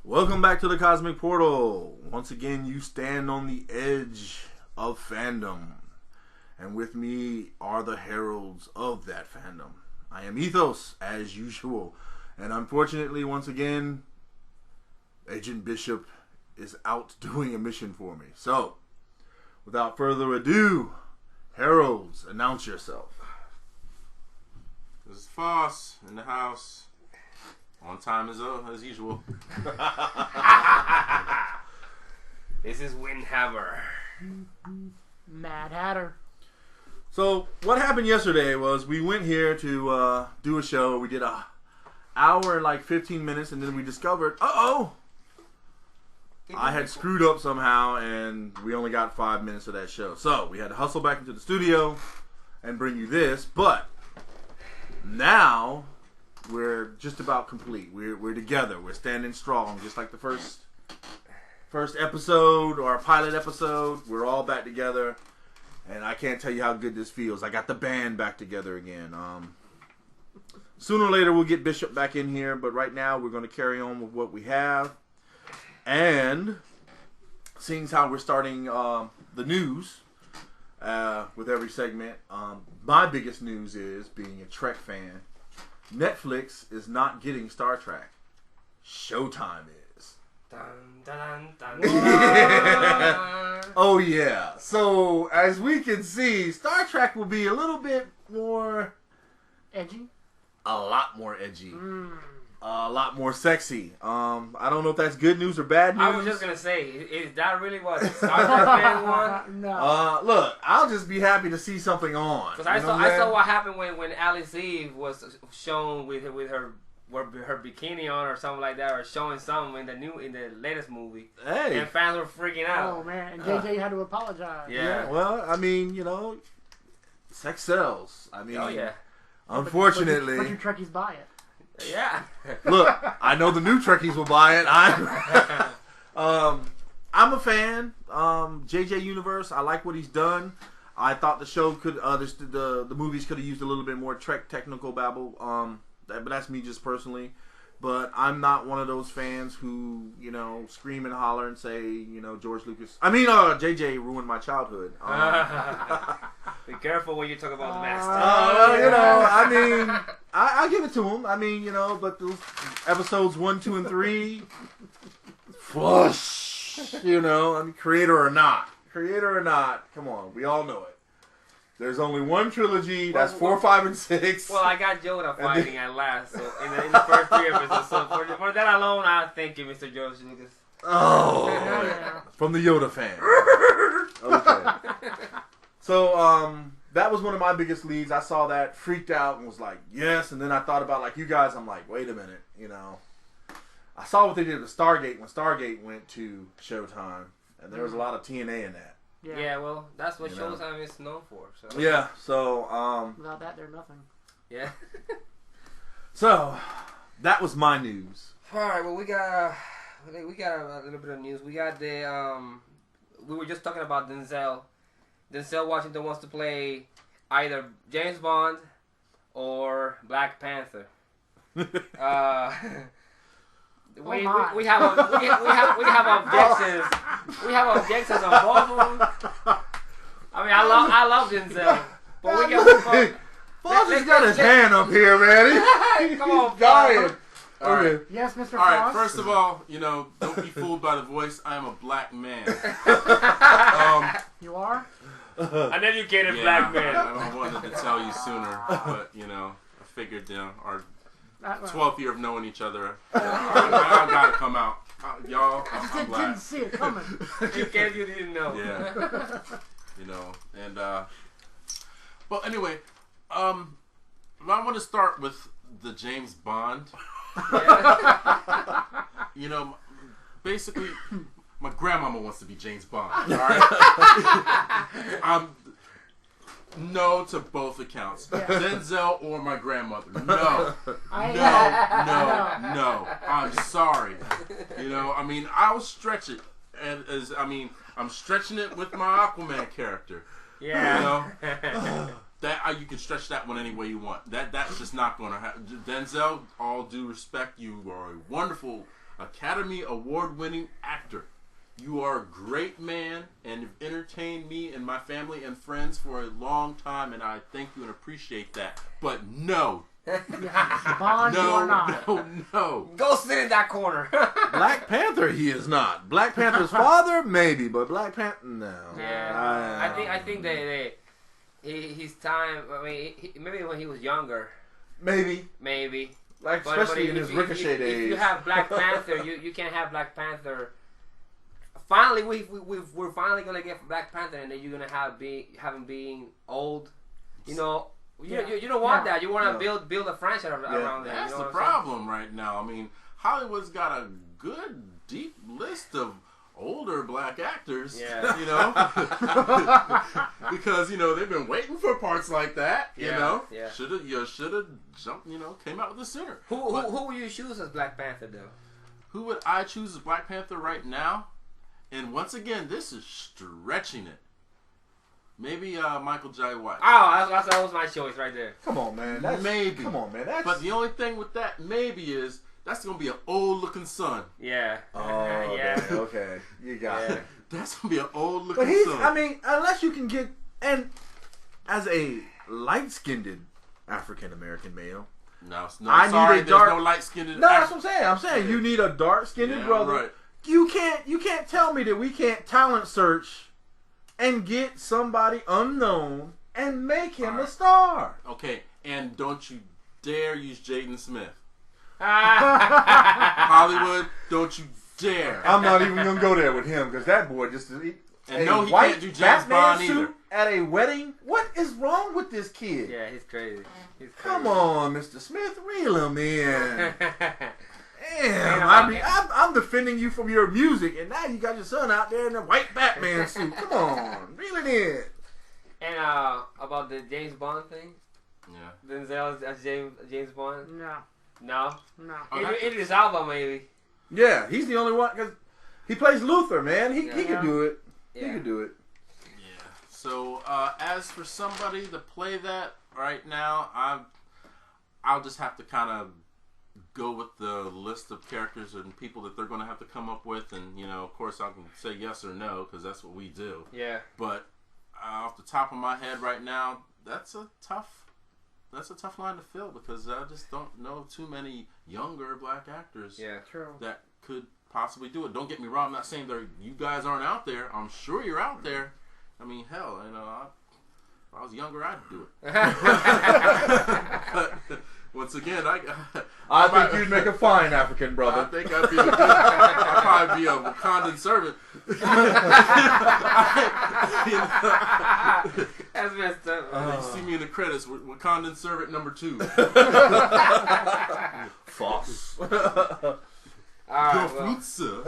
Welcome back to the Cosmic Portal. Once again, you stand on the edge of fandom. And with me are the heralds of that fandom. I am Ethos, as usual. And unfortunately, once again, Agent Bishop is out doing a mission for me. So, without further ado, heralds, announce yourself. This is Foss in the house. On time as usual. This is Windhammer. Mad Hatter. So, what happened yesterday was we went here to do a show. We did a hour and like 15 minutes, and then we discovered, I had screwed up somehow, and we only got 5 minutes of that show. So, we had to hustle back into the studio and bring you this, but now we're just about complete. We're together. We're standing strong, just like the first episode or pilot episode. We're all back together, and I can't tell you how good this feels. I got the band back together again. Sooner or later, we'll get Bishop back in here, but right now we're going to carry on with what we have. And seeing as how we're starting the news with every segment, my biggest news is, being a Trek fan, Netflix is not getting Star Trek. Showtime is. Dun, dun, dun, dun. Oh yeah. So as we can see, Star Trek will be a little bit more Edgy? a lot more edgy. A lot more sexy. I don't know if that's good news or bad news. I was just gonna say, is that really what Star Trek fan want? No. Look, I'll just be happy to see something on. Because I saw what happened when Alice Eve was shown with her bikini on or something like that, or showing something in the latest movie. Hey. And fans were freaking out. Oh man, and JJ had to apologize. Yeah. Well, I mean, sex sells. I mean, Oh yeah. Unfortunately. But your Trekkies buy it. Yeah. Look, I know the new Trekkies will buy it. I'm a fan. JJ Universe, I like what he's done. I thought the show could, the movies could have used a little bit more Trek technical babble. But that's me just personally. But I'm not one of those fans who, scream and holler and say, JJ ruined my childhood. Be careful when you talk about the master. I give it to him. But those episodes 1, 2, and 3, flush. Creator or not, come on, we all know it. There's only one trilogy. That's 4, 5, and 6. Well, I got Yoda fighting at last, so in the first 3 episodes. So for that alone, I thank you, Mr. George Lucas. Oh, from the Yoda fan. Okay. So, that was one of my biggest leads. I saw that, freaked out, and was like, yes. And then I thought about, like you guys, I'm like, wait a minute, I saw what they did with Stargate when Stargate went to Showtime, and there was a lot of TNA in that. Yeah, well, that's what Showtime is known for. So. Yeah, so without that, they're nothing. Yeah. So that was my news. All right, well, we got a little bit of news. We got we were just talking about Denzel. Denzel Washington wants to play either James Bond or Black Panther. We have objections. We have objections on both of them. I mean, I love Denzel, but we got. Foss has got his hand up here, man. Come on, He's dying. Okay. Yes, Mr. All right. Foss? First of all, don't be fooled by the voice. I am a black man. You are? An educated black man. I wanted to tell you sooner, but I figured our 12th year of knowing each other, I gotta come out. Y'all, I'm black. Didn't see it coming. In case you didn't know. Yeah. And well, anyway, I want to start with the James Bond. Basically, my grandmama wants to be James Bond. All right. No to both accounts. Yeah. Denzel or my grandmother. No. No. I'm sorry. I'll stretch it. I'm stretching it with my Aquaman character. Yeah. That you can stretch that one any way you want. That's just not going to happen. Denzel, all due respect, you are a wonderful Academy Award-winning actor. You are a great man and have entertained me and my family and friends for a long time, and I thank you and appreciate that. But no. Bond, you are not. No. Go sit in that corner. Black Panther, he is not. Black Panther's father, maybe, but Black Panther, no. Yeah, I think his time. I mean, maybe when he was younger. Maybe. Like, But especially in his Ricochet days. If you have Black Panther, you can't have Black Panther. Finally, we're finally gonna get Black Panther, and then you're gonna have him being old. You know, you don't want that. You want to build a franchise around that. That's you know the problem right now. I mean, Hollywood's got a good, deep list of older black actors. Yeah. You know, because they've been waiting for parts like that. You know, should have jumped. Came out with it sooner. Who would you choose as Black Panther though? Who would I choose as Black Panther right now? And once again, this is stretching it. Maybe Michael J. White. Oh, that was my choice right there. Come on, man. Maybe. Come on, man. That's... But the only thing with that maybe is that's going to be an old-looking son. Yeah. Oh, yeah. Okay. You got it. That's going to be an old-looking son. I mean, unless you can get... And as a light-skinned African-American male... No, I'm sorry, there's no light-skinned... No, that's what I'm saying. I'm saying you need a dark-skinned brother. Right. You can't tell me that we can't talent search and get somebody unknown and make him a star. Okay, and don't you dare use Jaden Smith. Hollywood, don't you dare. I'm not even gonna go there with him because that boy just and no, he can't do James Batman Bond suit either. at a wedding. What is wrong with this kid? Yeah, he's crazy. Come on, Mr. Smith, reel him in. Damn, I'm defending you from your music, and now you got your son out there in a white Batman suit. Come on, reel it in. And about the James Bond thing. Yeah. Denzel as James Bond. No. Idris Elba maybe. Yeah, he's the only one because he plays Luther, man. He could do it. Yeah. He could do it. Yeah. So as for somebody to play that right now, I'll just have to kind of go with the list of characters and people that they're going to have to come up with, and of course I can say yes or no because that's what we do. Yeah. But off the top of my head right now, that's a tough line to fill because I just don't know too many younger black actors that could possibly do it. Don't get me wrong, I'm not saying that you guys aren't out there. I'm sure you're out there. I mean, hell, if I was younger, I'd do it. But once again, I think you'd make a fine African brother. I think I'd probably be a Wakandan servant. That's messed up. You see me in the credits, Wakandan servant number 2. False. All Your right, fruit, sir.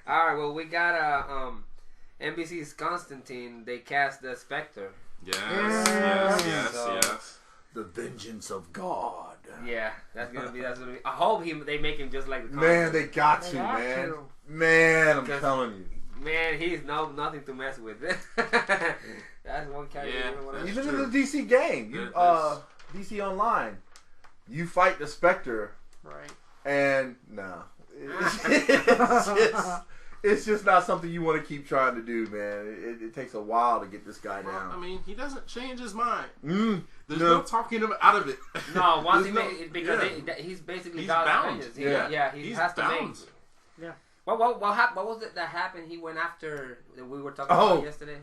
All right, well, we got NBC's Constantine. They cast the Spectre. Yes. The vengeance of God. Yeah, that's gonna be. I hope they make him just like the Man, they got to, man. Man, I'm telling you. Man, he's nothing to mess with. That's one character. Yeah, even in the DC game, DC Online, you fight the Spectre, Right. and it's just not something you want to keep trying to do, man. It takes a while to get this guy down. I mean, he doesn't change his mind. There's No. no talking him out of it. No, once because he's basically He's God's bound. vengeance. He He's has to bound. make. Yeah. What was it that happened? He went after that we were talking about yesterday.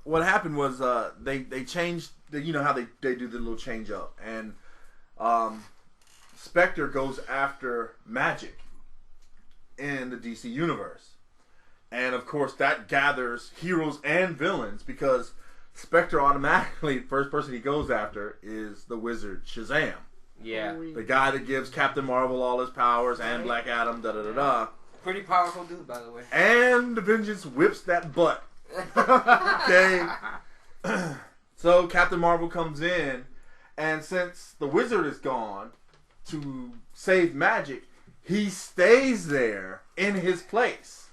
What happened was they changed. How they do the little change up, and Spectre goes after magic in the DC universe, and of course that gathers heroes and villains because Spectre automatically first person he goes after is the wizard Shazam. Yeah, the guy that gives Captain Marvel all his powers and Black Adam. Pretty powerful dude, by the way. And the Vengeance whips that butt. Okay. So Captain Marvel comes in, and since the wizard is gone to save magic, he stays there in his place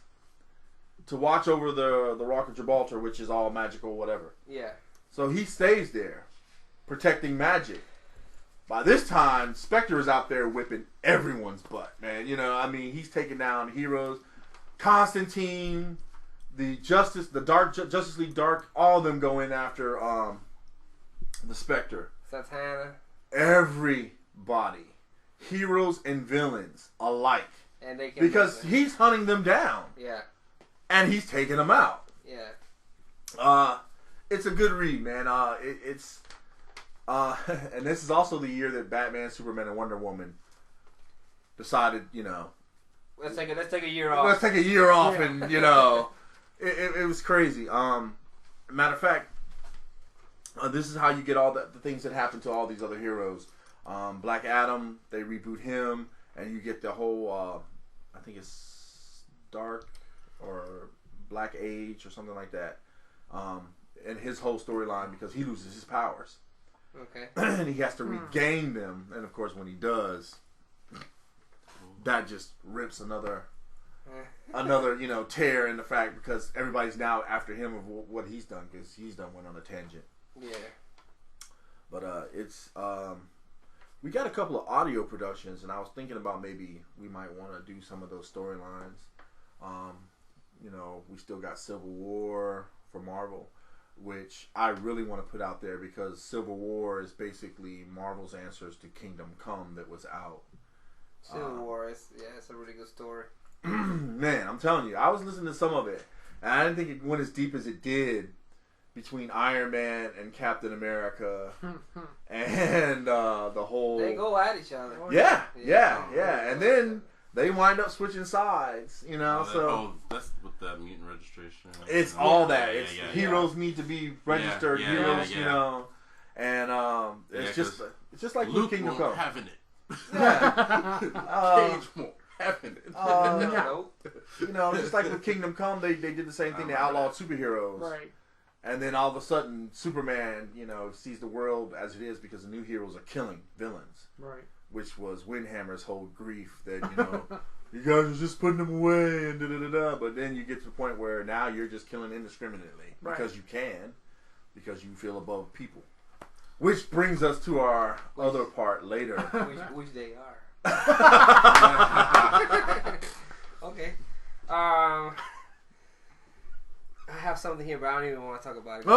to watch over the Rock of Gibraltar, which is all magical, whatever. Yeah. So he stays there, protecting magic. By this time, Spectre is out there whipping everyone's butt, man. You know, I mean, he's taking down heroes. Constantine, the Justice League Dark, all of them go in after the Spectre. Satana. Everybody, heroes and villains alike, and they can because he's hunting them down. Yeah, and he's taking them out. Yeah. It's a good read, man. It's and this is also the year that Batman, Superman, and Wonder Woman decided, you know, let's take a year off. Let's take a year off, yeah. And you know, it was crazy. Matter of fact, this is how you get all the things that happen to all these other heroes. Black Adam, they reboot him, and you get the whole. I think it's Dark or Black Age or something like that. And his whole storyline, because he loses his powers. Okay. And he has to regain them, and of course, when he does, that just rips another you know, tear in the fact, because everybody's now after him of what he's done, because he's done went on a tangent. Yeah. But it's we got a couple of audio productions, and I was thinking about maybe we might want to do some of those storylines. You know, we still got Civil War for Marvel, which I really want to put out there, because Civil War is basically Marvel's answers to Kingdom Come that was out. Civil War, it's a really good story. Man, I'm telling you, I was listening to some of it, and I didn't think it went as deep as it did between Iron Man and Captain America, and the whole. They go at each other. Yeah. And then they wind up switching sides, you know. That's with that mutant registration. It's all that. It's heroes need to be registered heroes, you know, and it's just like Luke Kingdom won't Come. having it. Yeah. Cage won't having it. You know, just like with Kingdom Come, they did the same thing. They outlawed superheroes, right? And then all of a sudden, Superman, you know, sees the world as it is because the new heroes are killing villains, right? Which was Windhammer's whole grief that, you know, you guys are just putting them away and da-da-da-da. But then you get to the point where now you're just killing indiscriminately because you can, because you feel above people. Which brings us to our other part later. Which they are. Okay. I have something here, but I don't even want to talk about it.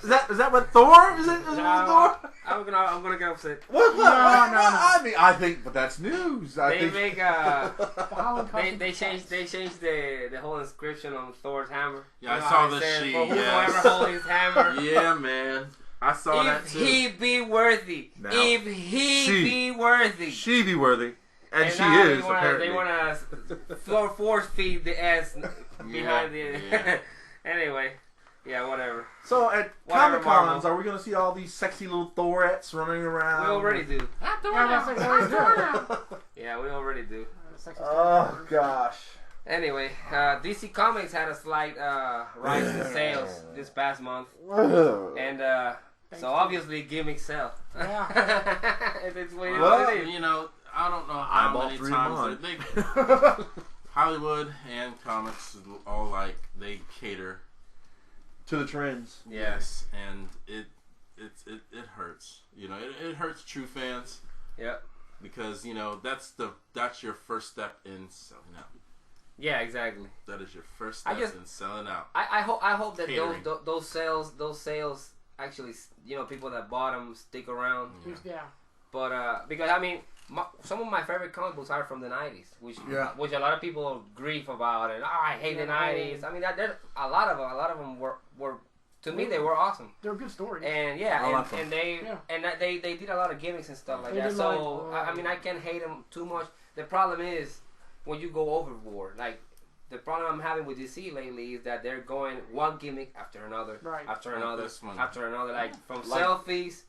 Is that what Thor? Is it Thor? I'm gonna get upset. What? No. I mean, I think, but that's news. They changed the whole inscription on Thor's hammer. Yeah, I saw this sheet. Whoever holds his hammer. Yeah, man. I saw that too. If he be worthy. Now, if he be worthy. She be worthy. And she is, apparently. They want to force feed the ass behind the... Yeah. Anyway, yeah, whatever. So at Comic-Cons, are we going to see all these sexy little Thorettes running around? We already do. Yeah, we already do. Oh, gosh. Anyway, DC Comics had a slight rise in sales this past month. And so obviously gimmicks sell. Yeah. It's well, you know, I don't know how many times they Hollywood and comics all they cater to the trends. Yes, and it hurts. You know, it hurts true fans. Yep. Because, you know, that's your first step in selling out. Yeah, exactly. That is your first step in selling out. I hope that those sales actually, you know, people that bought them stick around. Yeah. But because I mean, some of my favorite comic books are from the 90s, which a lot of people grieve about, and I hate the 90s. I mean, there's a lot of them were to me they were awesome. They're good stories. And they did a lot of gimmicks and stuff like that. So I mean, I can't hate them too much. The problem is when you go overboard. Like the problem I'm having with DC lately is that they're going one gimmick after another, after another, after another. Like from selfies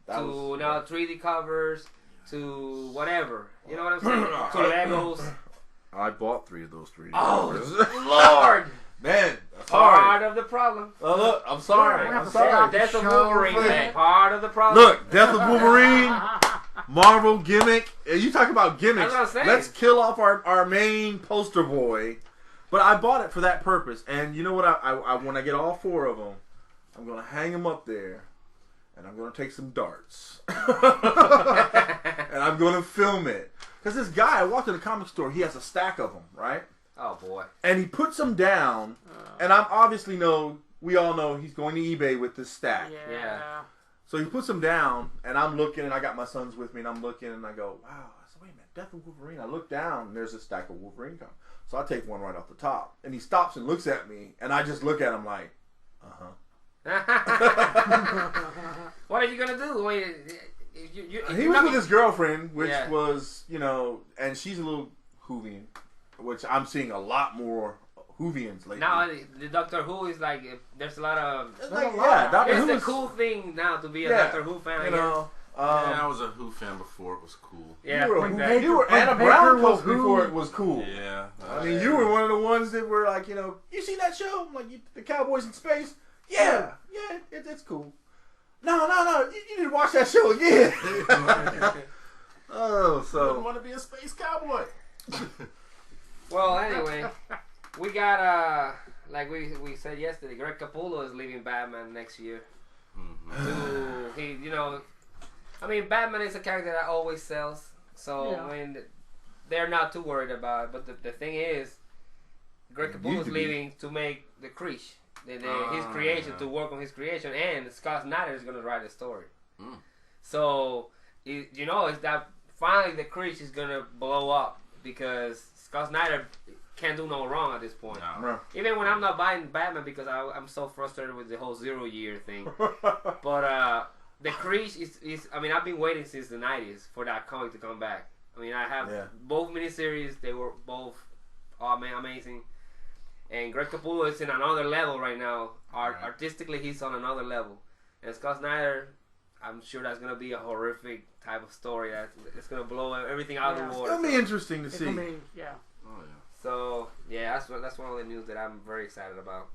to now 3D covers. To whatever, you know what I'm saying? To Legos. I bought 3 of those 3D. Oh, Lord! Man, part of the problem. Oh, look, I'm sorry. Death of Wolverine, man. Part of the problem. Look, Death of Wolverine, Marvel gimmick. You talk about gimmicks. That's what I'm saying. Let's kill off our main poster boy. But I bought it for that purpose. And you know what? I when I get all 4 of them, I'm going to hang them up there. and I'm going to take some darts. And I'm going to film it. Because this guy, I walked in the comic store, he has a stack of them, right? Oh, boy. And he puts them down, and we all know he's going to eBay with this stack. Yeah. So he puts them down, and I'm looking, and I got my sons with me, and I'm looking, and I go, wow. I said, wait a minute, Death of Wolverine. I look down, and there's a stack of Wolverine comics. So I take one right off the top. And he stops and looks at me, and I just look at him like, uh-huh. What are you going to do? I mean, he was with his girlfriend, which was, and she's a little Whovian, which I'm seeing a lot more Whovians lately. Now, the Doctor Who is like, there's a lot of... Doctor Who it's the is cool thing now to be a Doctor Who fan, I guess. I was a Who fan before it was cool. Yeah, you were Anna Brown Coast before it was cool. Yeah. I mean, you were one of the ones that were like, you see that show? Like, the Cowboys in Space? Yeah, it's cool. No, you need to watch that show again. I want to be a space cowboy. Well, anyway, we got, like we said yesterday, Greg Capullo is leaving Batman next year. Batman is a character that always sells, so I mean, they're not too worried about it. But the thing is, Greg Capullo is leaving to make the Creech, his creation, to work on his creation, and Scott Snyder is going to write the story. So, it's that finally the Creech is going to blow up because Scott Snyder can't do no wrong at this point. No. Even when I'm not buying Batman because I'm so frustrated with the whole 0 year thing. But the Creech is I've been waiting since the 90s for that comic to come back. I mean, I have both miniseries. They were both amazing. And Greg Capullo is in another level right now. Artistically, he's on another level. And Scott Snyder, I'm sure that's going to be a horrific type of story. It's going to blow everything out of the water. It's going to be interesting to see. Oh, yeah. So, that's one of the news that I'm very excited about.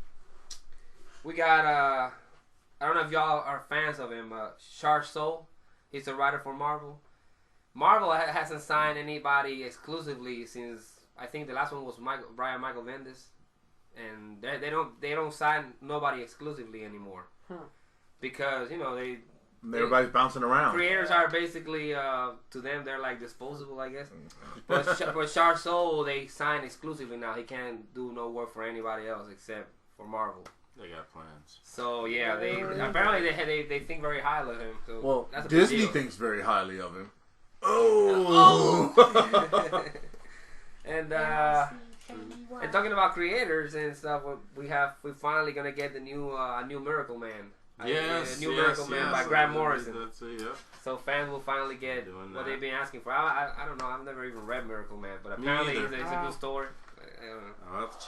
We got, I don't know if y'all are fans of him, Charles Soule. He's a writer for Marvel. Marvel hasn't signed anybody exclusively since, I think the last one was Brian Michael Bendis. And they don't sign nobody exclusively anymore. Because, everybody's bouncing around. Creators are basically, to them, they're like disposable, I guess. But Charles Soule, they sign exclusively now. He can't do no work for anybody else except for Marvel. They got plans. So yeah, they think very highly of him. So that's a Disney big deal. thinks very highly of him. And talking about creators and stuff, we're finally gonna get the new Miracle Man. Miracle Man by Grant Morrison. That's it, yep. So fans will finally get what they've been asking for. I don't know. I've never even read Miracle Man, but apparently it's a good story. I don't know. I'll have to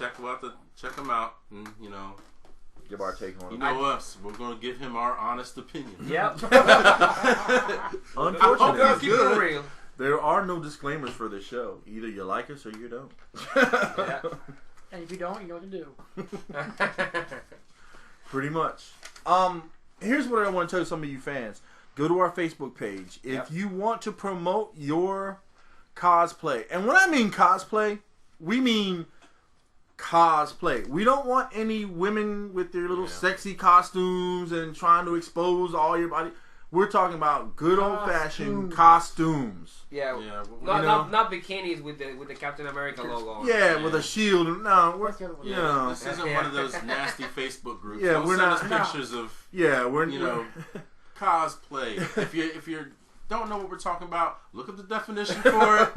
check him out, and give our take on it. Us. We're gonna give him our honest opinion. Yep. Unfortunately, keep it real. There are no disclaimers for this show. Either you like us or you don't. Yeah. And if you don't, you know what to do. Pretty much. Here's what I want to tell some of you fans. Go to our Facebook page. If you want to promote your cosplay, and when I mean cosplay, we mean cosplay. We don't want any women with their little sexy costumes and trying to expose all your body. We're talking about good old-fashioned costumes. Yeah, not bikinis with the Captain America logo on. Yeah, with a shield. No, this isn't one of those nasty Facebook groups. Yeah, don't we're send not us pictures of cosplay. If you don't know what we're talking about, look up the definition for it.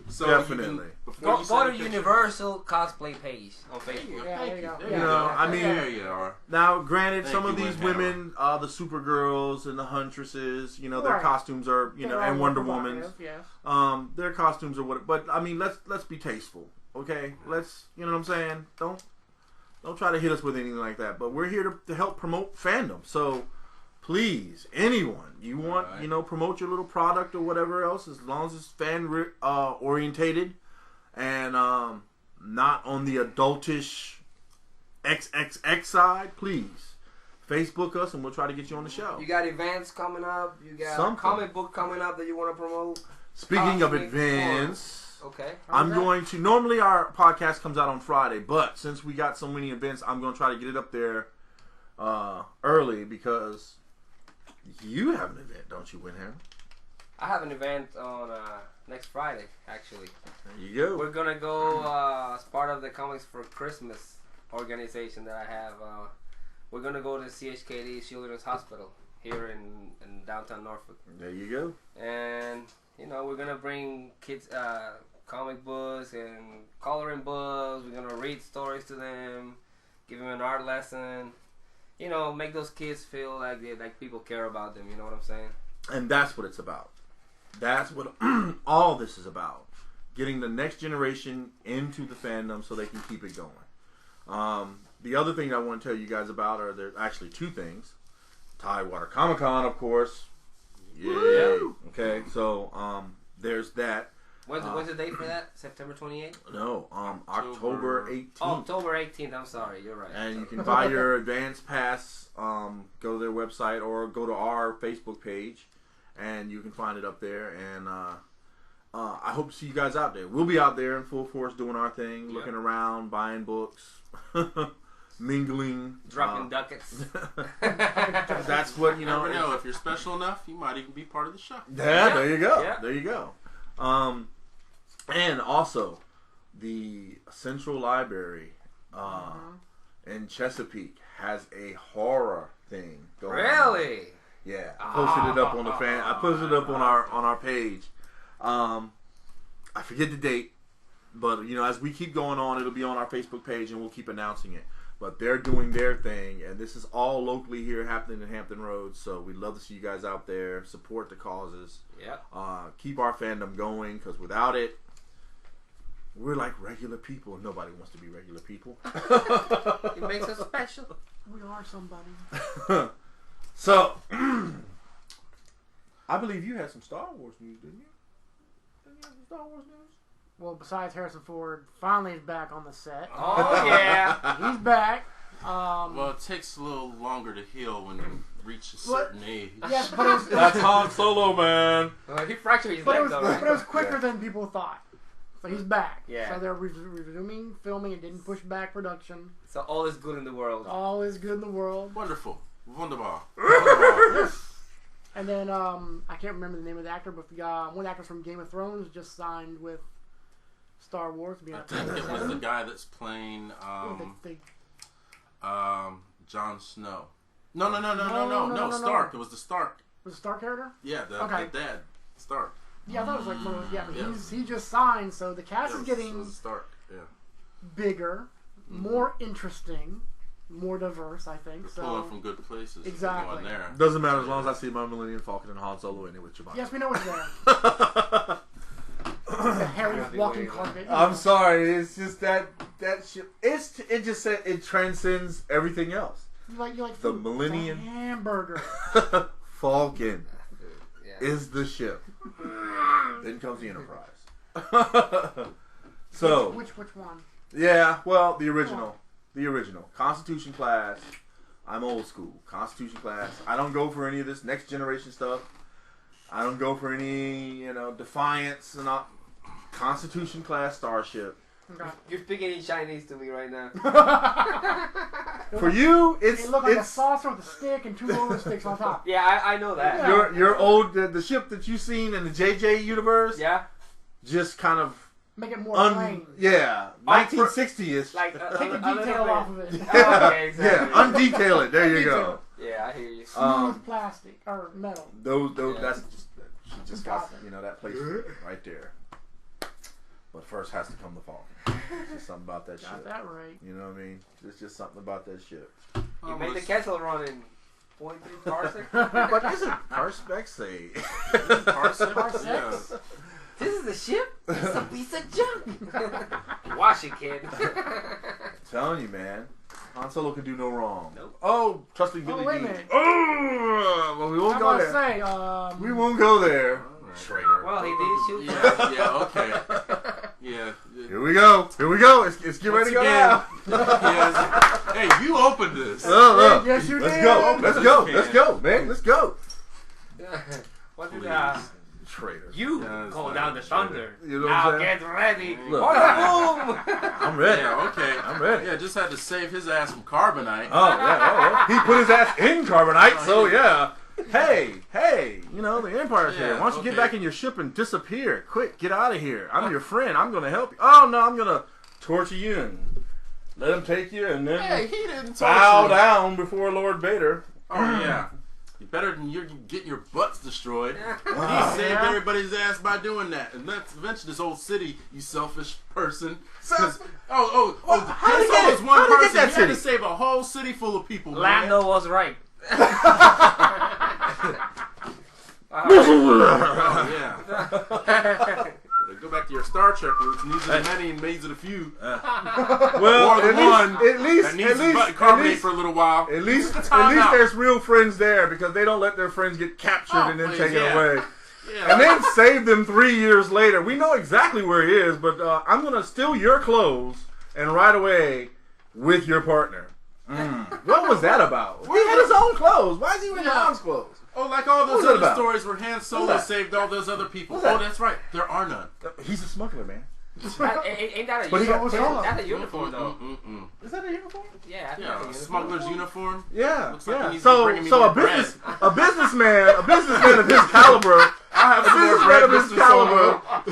So definitely. Go to Universal Cosplay page on Facebook. Yeah, there you go. There you are. Now, granted, some of these women, the Supergirls and the Huntresses, their costumes are, and Wonder Woman's, their costumes are what. But I mean, let's be tasteful, okay? Let's, you know what I'm saying? Don't try to hit us with anything like that. But we're here to help promote fandom. So please, anyone you want, promote your little product or whatever else, as long as it's fan orientated and not on the adultish XXX side, please Facebook us and we'll try to get you on the show. You got events coming up. You got a comic book coming up that you want to promote. Speaking of events, okay, normally our podcast comes out on Friday, but since we got so many events, I'm going to try to get it up there early because You have an event, don't you, Winham? I have an event on next Friday, actually. There you go. We're gonna go as part of the Comics for Christmas organization that I have. We're gonna go to CHKD Children's Hospital here in downtown Norfolk. There you go. And we're gonna bring kids comic books and coloring books. We're gonna read stories to them, give them an art lesson. Make those kids feel like people care about them. You know what I'm saying? And that's what it's about. That's what all this is about. Getting the next generation into the fandom so they can keep it going. The other thing I want to tell you guys about are there actually two things. Tidewater Comic Con, of course. Yay. Okay, so there's that. When's the date for that? September 28th? No, October 18th. Oh, October 18th. I'm sorry, you're right. And you can buy your advance pass. Go to their website or go to our Facebook page, and you can find it up there. And I hope to see you guys out there. We'll be out there in full force doing our thing, looking around, buying books, mingling, dropping ducats. That's what You never know. If you're special enough, you might even be part of the show. Yeah, there you go. Yeah. There you go. And also, the Central Library in Chesapeake has a horror thing going on. Really? Yeah, I posted it up on the fan. I posted it up on our page. I forget the date, but as we keep going on, it'll be on our Facebook page, and we'll keep announcing it. But they're doing their thing, and this is all locally here happening in Hampton Roads. So we'd love to see you guys out there. Support the causes. Yeah. Keep our fandom going, because without it, we're like regular people, and nobody wants to be regular people. It makes us special. We are somebody. So, I believe you had some Star Wars news, didn't you? Didn't you have some Star Wars news? Well, besides Harrison Ford, finally is back on the set. Oh, yeah. He's back. Well, it takes a little longer to heal when you reach a certain age. Yes, but it was, That's Han Solo, man. He fractured his leg, though, right? but it was quicker than people thought. So he's back. Yeah. So they're resuming filming. It didn't push back production. So all is good in the world. All is good in the world. Wonderful. Wunderbar. And then I can't remember the name of the actor, but the one of the actors from Game of Thrones just signed with Star Wars. I think it was the guy that's playing Jon Snow. No, Stark. It was the Stark. Was it Stark character? Yeah, the dad, Stark. Yeah, I thought it was but he just signed, so the cast is getting Stark. Yeah, bigger, more interesting, more diverse. I think. They're pulling from good places. Exactly. Going there. Doesn't matter as long as I see my Millennium Falcon and Han Solo in it with Chewbacca. Yes, we know it's there. The hairy walking carpet. I'm sorry, it's just that shit. It just said it transcends everything else. You like the food. Millennium It's a hamburger. Falcon is the ship. Then comes the Enterprise. So which one? Yeah, well, the original. Constitution class. I'm old school. Constitution class. I don't go for any of this next generation stuff. I don't go for any, Defiance and all. Constitution class starship. Okay. You're speaking in Chinese to me right now. For you, it looked like a saucer with a stick and two roller sticks on top. Yeah, I know that. Yeah. Your old the ship that you've seen in the JJ universe. Yeah. Just kind of make it more plain. Yeah, 1960ish. Like take a detail off of it. Okay, exactly. Yeah, undetail it. There you go. Yeah, I hear you. Smooth plastic or metal. Those that's she just got that place right there. But first has to come the Falcon. It's just something about that shit. Got that right. You know what I mean? It's just something about that shit. You made the kettle run in 0.3 parsec. But isn't parsecs a Parsecs? Yeah. This is a ship? It's a piece of junk. Wash it, kid. Telling you, man. Han Solo can do no wrong. Nope. Oh, trusting Billy wait a D. minute. Oh, well, we won't go there. We won't go there. Traitor. Well, he did shoot. Yeah, okay. Yeah. Here we go. It's get ready to go now. Hey, you opened this. Yes, you Let's did. go, man. Let's go. What did Traitor. you call down the thunder? You know what Now I'm saying? get ready. Look. Boom. I'm ready. Yeah, okay. I'm ready. Yeah, just had to save his ass from carbonite. Oh, yeah. He put his ass in carbonite, so yeah. hey, you know, the Empire's here. Why don't you get back in your ship and disappear? Quick, get out of here. I'm your friend. I'm going to help you. Oh, no, I'm going to torture you and let him take you and then he didn't bow down before Lord Vader. Oh, yeah. Better than you're getting your butts destroyed. He saved everybody's ass by doing that. And that's eventually this old city, you selfish person. How this did one he person. get that He city? had to save a whole city full of people. Lando was right. Oh, yeah. Go back to your Star Trek roots. Needs of the many and maids of the few. Well, or the one at least that needs to carbonate for a little while. At least there's real friends there because they don't let their friends get captured and then taken away. Yeah, and then save them 3 years later. We know exactly where he is, but I'm going to steal your clothes and ride away with your partner. What was that about? He had his own clothes. Why is he wearing Han's clothes? Oh, like all those other stories where Han Solo saved all those other people. Oh, that's right. There are none. He's a smuggler, man. Ain't that a uniform? That's a uniform, though. Is that a uniform? Yeah, a smuggler's uniform. Yeah, looks like he needs so to bring me a businessman of his caliber. I have some more bread, Mr. Solo.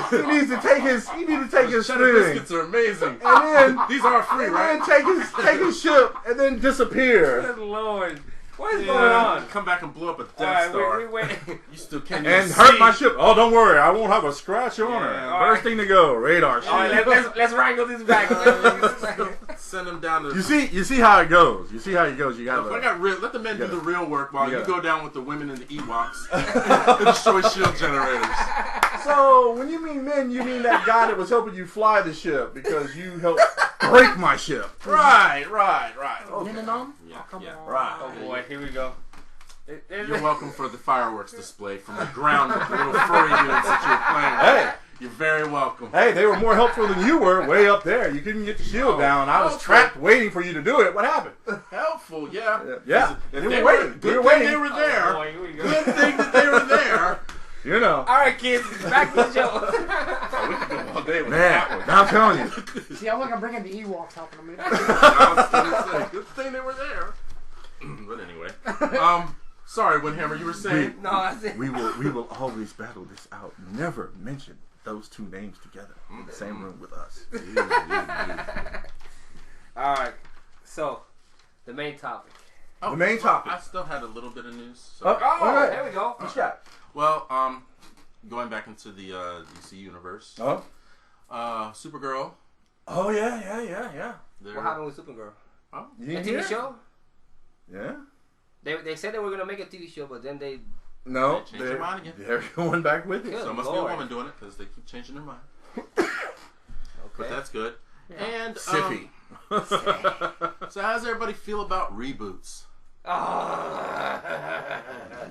He needs to take his. He needs to take his cheddar thing. biscuits are amazing. And then these are free, right? And then take his ship and then disappear. Good Lord. What is going on? Come back and blow up a Death Star. You still can't and hurt my ship. Oh, don't worry, I won't have a scratch on her. First thing to go, radar ship. All right, let's wrangle this back. Send them down to. You see how it goes. You gotta. Let the men do the real work while you go down with the women and the Ewoks to destroy shield generators. So when you mean men, you mean that guy that was helping you fly the ship because you helped break my ship. Right. Okay. Yeah. Right. Oh boy, here we go. You're welcome for the fireworks display from the ground with the little furry dudes that you were playing with. Hey. You're very welcome. Hey, they were more helpful than you were way up there. You couldn't get the shield down. I was trapped waiting for you to do it. What happened? Helpful, yeah. Yeah. They were waiting. Good thing they were there. Boy, here we go. Good thing that they were there. You know. All right, kids, back to the show. We could go all day with Man, that one. I'm telling you. See, I am bringing the Ewoks helping them. I was going to say, good thing they were there. But anyway. Sorry, Windhammer, you were saying? No, that's it. We will always battle this out. Never mention those two names together in the same room with us. All right, so the main topic. The main topic. I still had a little bit of news. So. Right. There we go. What you got? Well, going back into the DC universe. Supergirl. Oh yeah. What happened with Supergirl? Oh, a TV show? Yeah. They said they were gonna make a TV show, but then they changed their mind again. They're going back with it. So it must be a woman doing it because they keep changing their mind. Okay. But that's good. Yeah. And Sippy. So how does everybody feel about reboots?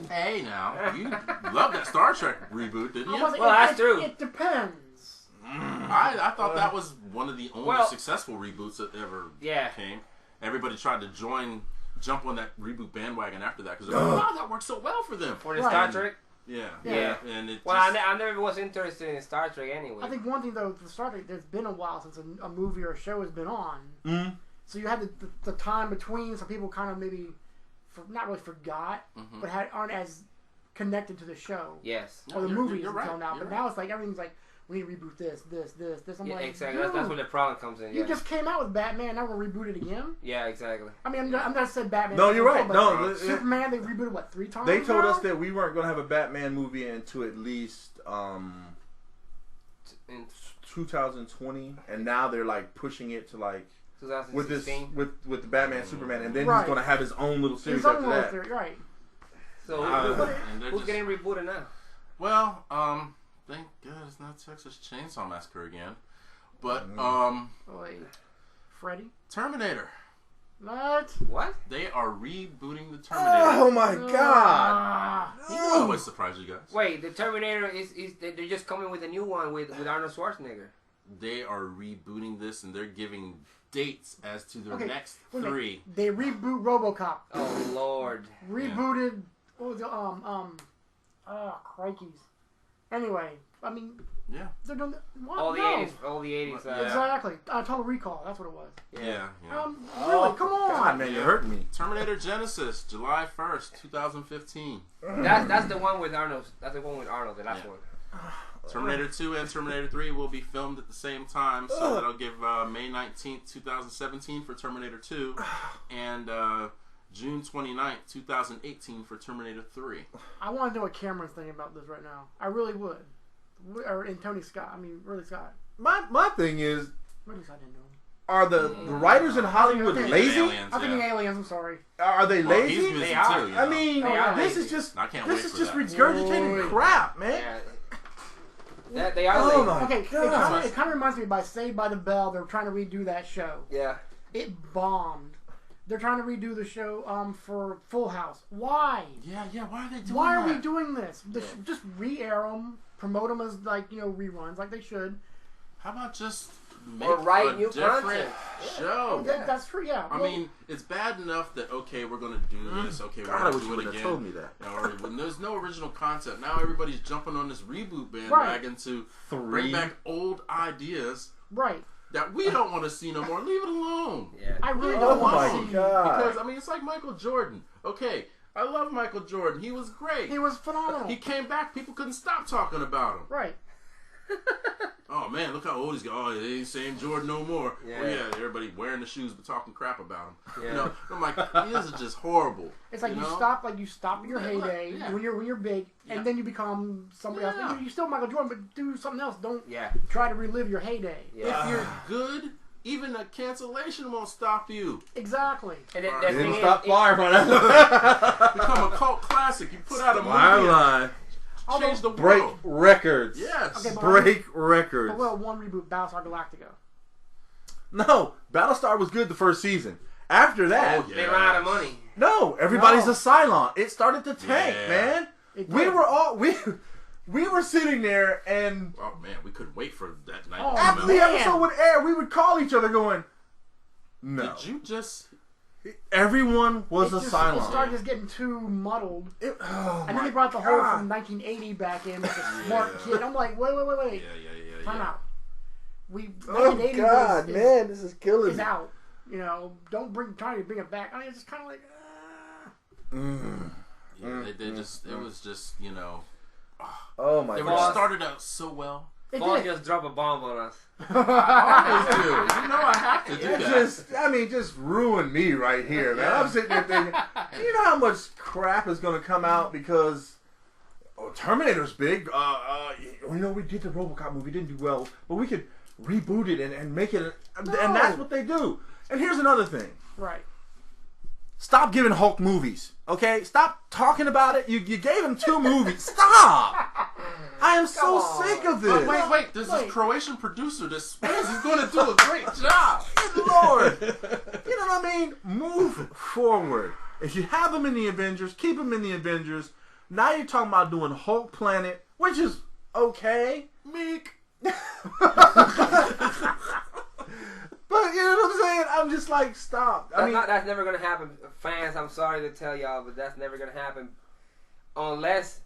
Hey, now you love that Star Trek reboot, didn't you? Well, that's true. It depends. I thought that was one of the only successful reboots that ever came. Everybody tried to jump on that reboot bandwagon after that because wow, that worked so well for them. For the Star Trek? Yeah. And it I never was interested in Star Trek anyway. I think one thing though, for Star Trek, there's been a while since a movie or a show has been on. Mm-hmm. So you had the time between, so people kind of maybe not really forgot, but aren't as connected to the show. Yes. Or the movies until now. But now it's like everything's like, we need to reboot this. I'm like, exactly. That's where the problem comes in. You just came out with Batman. Now we're reboot it again. Yeah, exactly. I mean, I'm not saying Batman. No, you're right. No, Superman. They rebooted what 3 times. They told us that we weren't going to have a Batman movie until at least in 2020, and now they're like pushing it to like 2016 with the Batman Superman, and then he's going to have his own little series after that. Right. So who's getting rebooted now? Well, thank God it's not Texas Chainsaw Massacre again. But, Freddy? Terminator. What? They are rebooting the Terminator. Oh my God! That always surprise you guys. Wait, the Terminator is they're just coming with a new one with Arnold Schwarzenegger. They are rebooting this and they're giving dates as to their next 3. They reboot RoboCop. Oh Lord. Rebooted. What was the crikeys? Anyway, I mean, Yeah. They're doing what? All the No. 80s. All the 80s. Exactly. Total Recall. That's what it was. Yeah. Really? Come on. God, man, you're hurting me. Terminator Genesis, July 1st, 2015. That's the one with Arnold. That's the one with Arnold. The last one. Terminator 2 and Terminator 3 will be filmed at the same time, so that'll give May 19th, 2017 for Terminator 2 and June 29th, 2018 for Terminator 3. I want to know what Cameron's thinking about this right now. I really would. Or in Tony Scott. I mean, really Scott. My thing is, Ridley Scott didn't do him. are the writers in Hollywood lazy? Aliens, I'm thinking Aliens. I'm sorry. Are they Well, lazy? he's busy They are. too, you know. I mean, They are this lazy. is just I can't wait this is for just that. regurgitating Wait. crap, man. Yeah. They are Oh lazy. my Okay, God. it kind of reminds me by Saved by the Bell. They're trying to redo that show. Yeah. It bombed. They're trying to redo the show for Full House. Why? Yeah, why are they doing Why that? are we doing this? Just re-air them, promote them as reruns, like they should. How about just make Or write a new different content. show? That's true. Yeah. I mean, it's bad enough that, okay, we're going to do this, okay, we're God, I going wish to you do would it have again. told me that. Or when there's no original concept, now everybody's jumping on this reboot bandwagon to bring back old ideas right. that we don't want to see no more. Leave it alone. Yeah. I really Leave don't it want my to alone. see. God. Because, I mean, it's like Michael Jordan. Okay, I love Michael Jordan. He was great. He was phenomenal. He came back. People couldn't stop talking about him. Right. Oh man, look how old he's got. Oh, they ain't saying Jordan no more. Yeah. Oh yeah, everybody wearing the shoes but talking crap about him. Yeah. You know, I'm like, this is just horrible. It's like you you know? stop your heyday Yeah. when you're big, Yeah. and then you become somebody Yeah. else. You're still Michael Jordan, but do something else. Don't Yeah. try to relive your heyday. Yeah. If you're good, even a cancellation won't stop you. Exactly. And All right. the Didn't thing stop is, flying from that. Become a cult classic. You put out a movie, Line. change the Break world. records. Yes. Okay, but- Break records. But well, one reboot, Battlestar Galactica. No, Battlestar was good the first season. After that, Oh, yeah. they run out of money. no, everybody's No. a Cylon. It started to tank, Yeah. man. It We did. were all we were sitting there, and Oh man, we couldn't wait for that night. Oh, to after come the out. man. episode would air, we would call each other going, "No." Did you just? Everyone was a It Cylon. started just getting too muddled. Oh And then my they brought the whole God. from 1980 back in with the smart kid. I'm like, wait. Yeah. Time out. We Oh 1980 God, is man, this is killing is me. out. You know, don't try to bring it back. I mean, it's just kind of like, Yeah, they just. It was just, you know. Oh my They were God. started out so well. it Paul did. just drop a bomb on us. I always do. You know I have to do that. Just ruined me right here, man. Yeah. I'm sitting there thinking, you know how much crap is going to come out because Terminator's big. You know, we did the RoboCop movie, didn't do well, but we could reboot it and make it, and that's what they do. And here's another thing. Right. Stop giving Hulk movies, okay? Stop talking about it. You gave him 2 movies. Stop! I am so sick of this. But wait. There's this Croatian producer that swears he's going to do a great job. Good Lord. You know what I mean? Move forward. If you have them in the Avengers, keep them in the Avengers. Now you're talking about doing Hulk Planet, which is okay. Meek. But you know what I'm saying? I'm just like, stop. That's never gonna happen, fans. I'm sorry to tell y'all, but that's never gonna happen unless.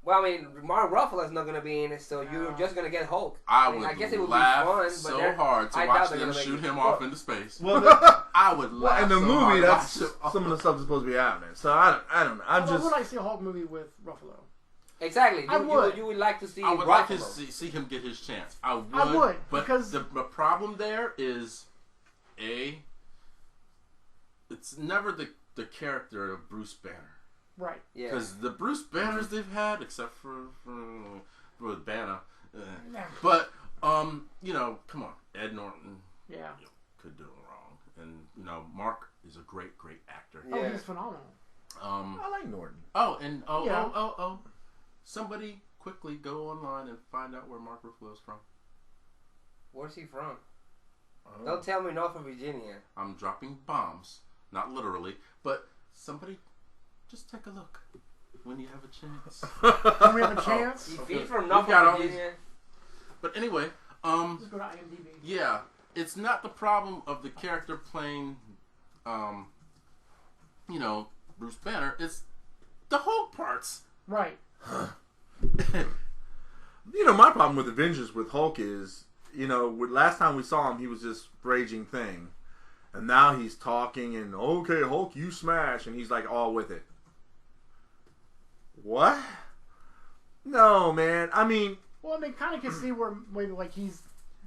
Well, I mean, Mark Ruffalo's not gonna be in it, so you're just gonna get Hulk. I guess it would laugh be fun, but so hard to I doubt watch they're them gonna make shoot it. him off into space. well, I would laugh in the so movie, hard to that's watch it. some of the stuff that's supposed to be happening. So I don't know. I'm I just. would like to see a Hulk movie with Ruffalo. Exactly. I would. You would like to see. I would like to Ruffalo. see him get his chance. I would. but because the problem there is, it's never the character of Bruce Banner. Right. Yeah. Because the Bruce Banners they've had, except for Banner, Yeah. but you know, come on, Ed Norton, Yeah. could do it wrong, and you know, Mark is a great actor. Oh, Yeah. he's phenomenal. I like Norton. Oh, somebody quickly go online and find out where Mark Ruffalo's from. Where's he from? Don't tell me North Virginia. I'm dropping bombs, not literally, but somebody just take a look when you have a chance. When we have a chance, He's Okay. from We've North got all Virginia. But anyway, just go to IMDb. yeah, it's not the problem of the character playing, you know, Bruce Banner. It's the Hulk parts. Right. my problem with Avengers with Hulk is, last time we saw him, he was this raging thing. And now he's talking and, okay, Hulk, you smash. And he's like all with it. What? No, man. I mean... Well, I kind of can see where maybe like he's...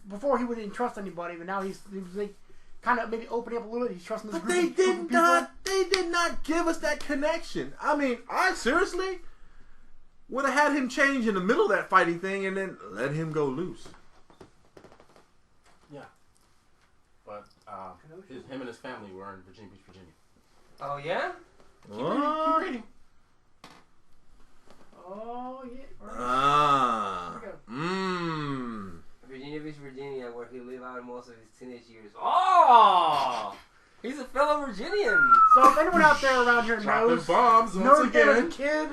Before he wouldn't trust anybody, but now he's like kind of maybe opening up a little bit. He's trusting this But group they of people. They did not give us that connection. I mean, I seriously would have had him change in the middle of that fighting thing and then let him go loose. Yeah. But him and his family were in Virginia Beach, Virginia. Oh, yeah? What? Keep reading. Oh, yeah. Virginia Beach, Virginia, where he lived out most of his teenage years. Oh! He's a fellow Virginian. So if anyone out there around here knows bombs once him as a again. kid,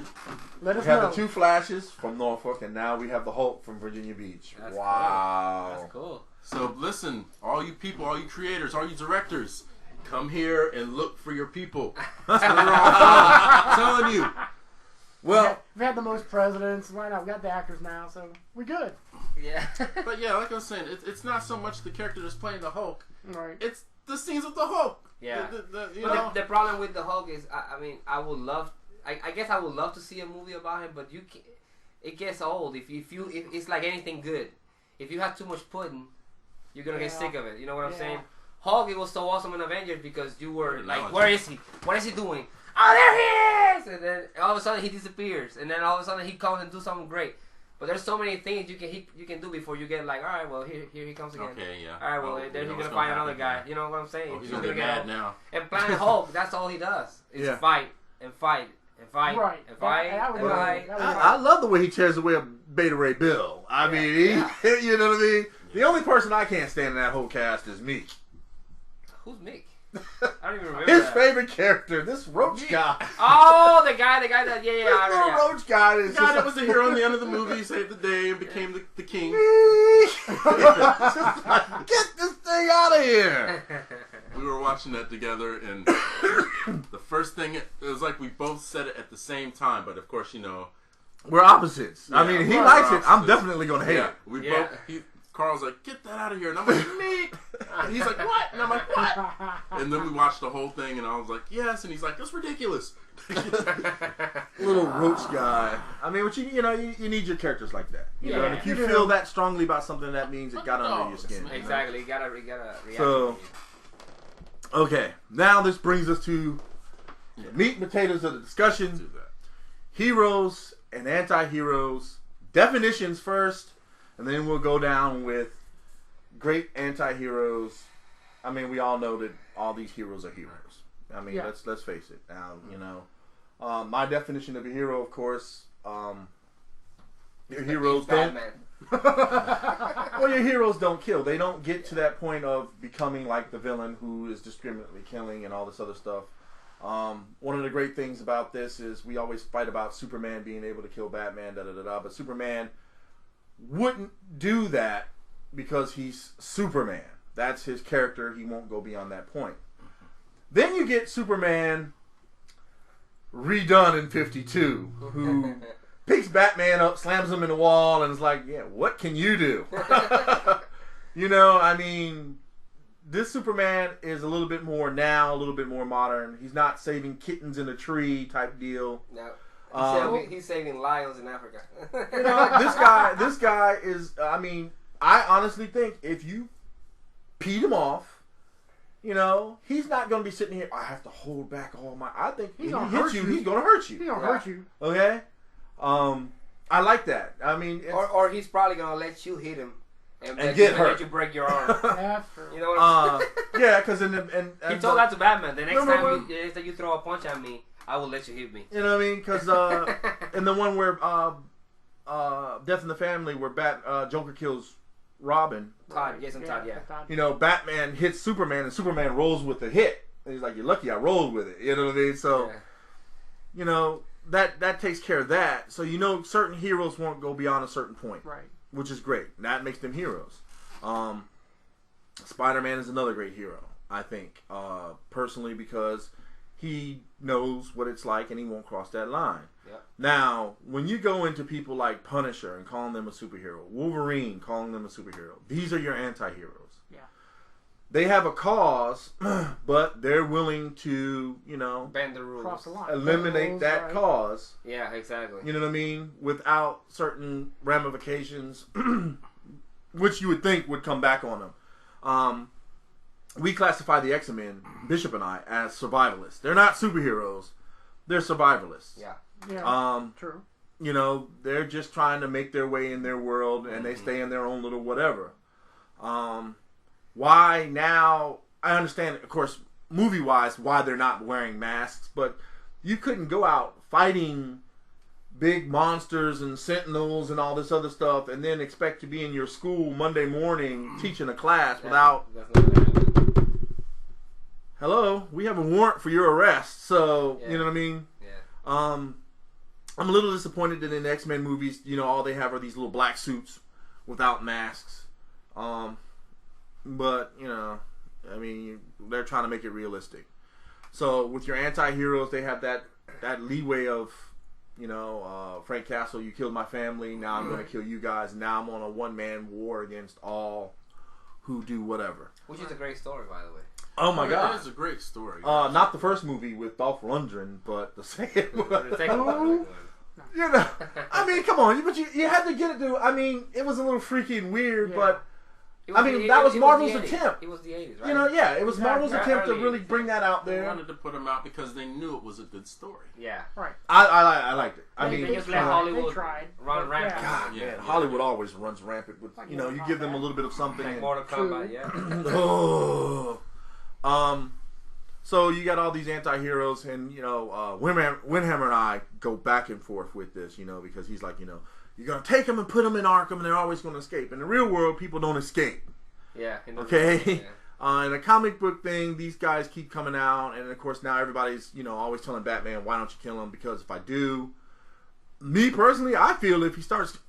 let us We have know. the two Flashes from Norfolk, and now we have the Hulk from Virginia Beach. That's Wow. Cool. That's cool. So listen, all you people, all you creators, all you directors, come here and look for your people. That's what we're all telling you. Well, we've had the most presidents. Why not? We got the actors now, so we're good. Yeah. But yeah, like I was saying, it's not so much the character that's playing the Hulk. Right. It's the scenes with the Hulk. Yeah. The problem with the Hulk is, I mean, I would love, I guess I would love to see a movie about him, but you can, it gets old if it's like anything good. If you have too much pudding, you're gonna get sick of it. You know what I'm saying? Hulk, it was so awesome in Avengers because you were like, where is he? What is he doing? Oh, there he is! And then all of a sudden he disappears, and then all of a sudden he comes and do something great. But there's so many things you can do before you get like, all right, well here he comes again. Okay, yeah. All right, well then he's gonna find another guy. You know what I'm saying? He's gonna get mad now. And Planet Hulk, that's all he does is fight and fight and fight and fight and fight. I love the way he tears away a Beta Ray Bill. I mean, you know what I mean? The only person I can't stand in that whole cast is Meek. Who's Meek? I don't even remember his favorite character, this roach guy. Oh, the guy that roach guy is the guy that was the hero in the end of the movie, saved the day, and became the king. Just like, get this thing out of here. We were watching that together, and the first thing, it was like we both said it at the same time, but of course, we're opposites. I mean, he likes it. I'm definitely going to hate it. We both. Carl's like, get that out of here. And I'm like, Meek. And he's like, what? And I'm like, what? And then we watched the whole thing, and I was like, yes. And he's like, that's ridiculous. Little roach guy. I mean, but you need your characters like that. You know, and if you feel that strongly about something, that means it got under your skin. Exactly. You gotta react. So, okay. Now this brings us to the meat and potatoes of the discussion. Heroes and anti-heroes. Definitions first. And then we'll go down with great anti-heroes. I mean, we all know that all these heroes are heroes. I mean, let's face it. Now, my definition of a hero, of course, your heroes don't. Well, your heroes don't kill. They don't get to that point of becoming like the villain who is discriminately killing and all this other stuff. One of the great things about this is we always fight about Superman being able to kill Batman, but Superman wouldn't do that because he's Superman. That's his character. He won't go beyond that point. Then you get Superman redone in 52, who picks Batman up, slams him in the wall, and is like, yeah, what can you do? I mean, this Superman is a little bit more now, a little bit more modern. He's not saving kittens in a tree type deal. No. He's saving lions in Africa. This guy is. I mean, I honestly think if you peed him off, he's not going to be sitting here. I have to hold back all my. I think if he hits you, he's going to hurt you. He's going to hurt you. Okay. I like that. I mean, or he's probably going to let you hit him and get hurt. Let you break your arm. You know what I'm saying? Yeah, because he told that to Batman. The next time you throw a punch at me, I will let you hit me. You know what I mean? Because in the one where Death in the Family, where Joker kills Robin. Jason Todd, yeah. Batman hits Superman, and Superman rolls with the hit. And he's like, "You're lucky I rolled with it." You know what I mean? So, that takes care of that. So certain heroes won't go beyond a certain point, right? Which is great. That makes them heroes. Spider-Man is another great hero, I think, personally, because he knows what it's like and he won't cross that line. Yep. Now, when you go into people like Punisher and calling them a superhero, Wolverine calling them a superhero, these are your anti-heroes. Yeah. They have a cause, but they're willing to, bend the rules, cross the line, eliminate that cause. Yeah, exactly. You know what I mean? Without certain ramifications, which you would think would come back on them. We classify the X-Men, Bishop and I, as survivalists. They're not superheroes. They're survivalists. Yeah. Yeah. True. They're just trying to make their way in their world, and they stay in their own little whatever. Why now? I understand, of course, movie-wise, why they're not wearing masks, but you couldn't go out fighting big monsters and sentinels and all this other stuff and then expect to be in your school Monday morning teaching a class without... Hello, we have a warrant for your arrest, so, you know what I mean? Yeah. I'm a little disappointed that in the X-Men movies, all they have are these little black suits without masks. But, they're trying to make it realistic. So, with your anti-heroes, they have that leeway of, Frank Castle, you killed my family, now I'm going to kill you guys, now I'm on a one-man war against all who do whatever. Which is a great story, by the way. Oh my God. It is a great story. Not the first movie with Dolph Lundgren, but the second one. The second one. Come on, but you had to get it to. It was a little freaky and weird, but that was Marvel's attempt. It was the 80s, right? It was Marvel's attempt to really bring that out there. They wanted to put them out because they knew it was a good story. Yeah, right. I liked it. They just let Hollywood run rampant. God, man, Hollywood always runs rampant with. You give them a little bit of something. Like Mortal Kombat, yeah. So you got all these anti-heroes, and Windhammer and I go back and forth with this, because he's like, you're gonna take them and put them in Arkham, and they're always gonna escape. In the real world, people don't escape. Yeah. Okay. In a comic book thing, these guys keep coming out, and of course now everybody's always telling Batman, why don't you kill him? Because if I do, me personally, I feel if he starts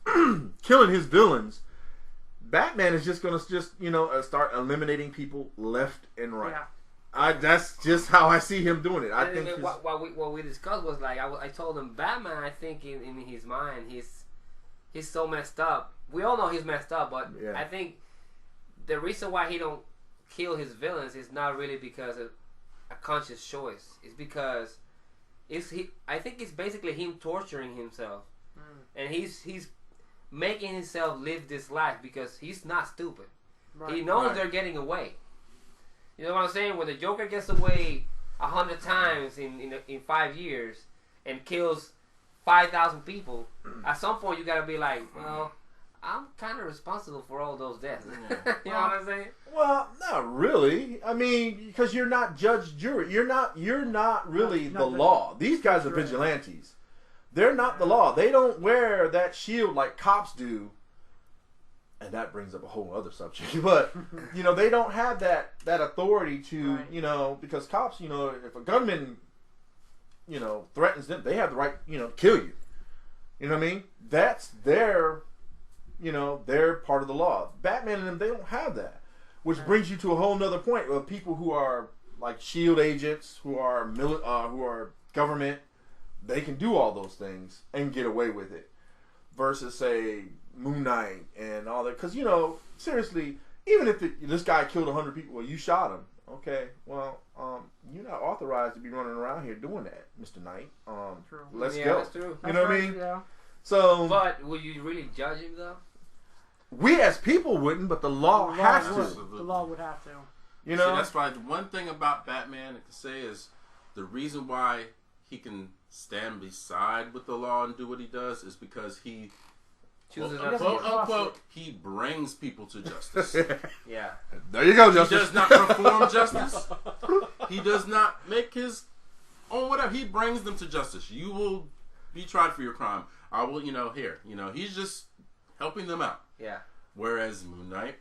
killing his villains, Batman is just gonna start eliminating people left and right. Yeah. That's just how I see him doing it. I think what we discussed was like I told him Batman. I think in his mind he's so messed up. We all know he's messed up, but I think the reason why he don't kill his villains is not really because of a conscious choice. It's because I think it's basically him torturing himself, and he's making himself live this life because he's not stupid. Right. He knows they're getting away. You know what I'm saying? When the Joker gets away 100 times in 5 years and kills 5,000 people, at some point you gotta be like, well, I'm kind of responsible for all those deaths. You know what I'm saying? Well, not really. Because you're not judge, jury. You're not really the law. These guys are vigilantes. They're not the law. They don't wear that shield like cops do. And that brings up a whole other subject. But, they don't have that authority to, because cops, if a gunman, threatens them, they have the right, kill you. You know what I mean? That's their, they're part of the law. Batman and them, they don't have that. Which brings you to a whole nother point of people who are like SHIELD agents, who are government, they can do all those things and get away with it. Versus, say, Moon Knight and all that. Because, seriously, even if this guy killed 100 people, well, you shot him. Okay, well, you're not authorized to be running around here doing that, Mr. Knight. Let's go. That's true. You know what I mean? Yeah. So, but would you really judge him, though? We as people wouldn't, but the law has to. The law would have to. See, that's why the one thing about Batman I can say is the reason why he can stand beside with the law and do what he does is because he chooses unquote, he brings people to justice. Yeah. There you go, Justice. He does not perform justice. He does not make his own whatever. He brings them to justice. You will be tried for your crime. I will, here. He's just helping them out. Yeah. Whereas Moon Knight,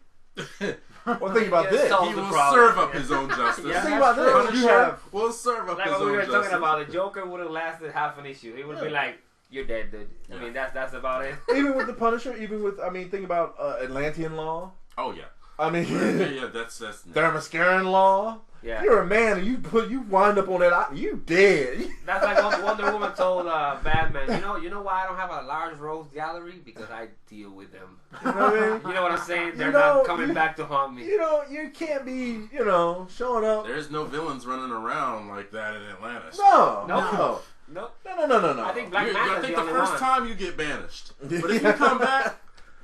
well, think about this. He will serve up his own justice. Think about this. Will serve up his own justice. Like what we were talking about, the Joker would have lasted half an issue. He would be like, "You're dead, dude." I mean, that's about it. Even with the Punisher, think about Atlantean law. Oh yeah. That's Theramascaran law. Yeah. You're a man and you wind up on that island, you dead. That's like what Wonder Woman told Batman. You know why I don't have a large rose gallery? Because I deal with them. You know what I mean? You know what I'm saying? They're not coming back to haunt me. You can't be, showing up. There's no villains running around like that in Atlantis. No. Nope. No. I think Black Manta's the only first one. time you get banished. But if you come back,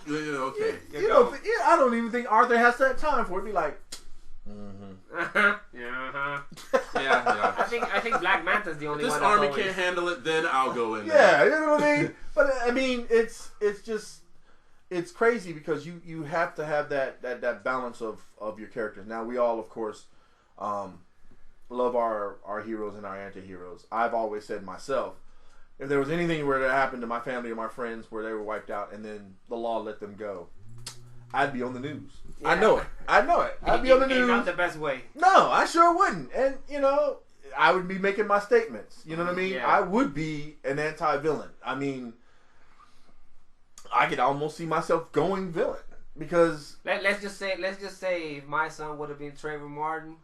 okay. I don't even think Arthur has that time for it. Be like, Yeah. Yeah. I think Black Manta's the only If one. this army can't handle it, then I'll go in there. Yeah, you know what I mean? But I mean, it's crazy because you have to have that balance of your characters. Now we all, of course, love our heroes and our anti-heroes. I've always said myself, if there was anything where that happened to my family or my friends where they were wiped out and then the law let them go, I'd be on the news. Yeah. I know it. I'd be on the news. Not the best way. No, I sure wouldn't. And, I would be making my statements. You know what I mean? Yeah. I would be an anti-villain. I mean, I could almost see myself going villain because let's just say if my son would have been Trayvon Martin,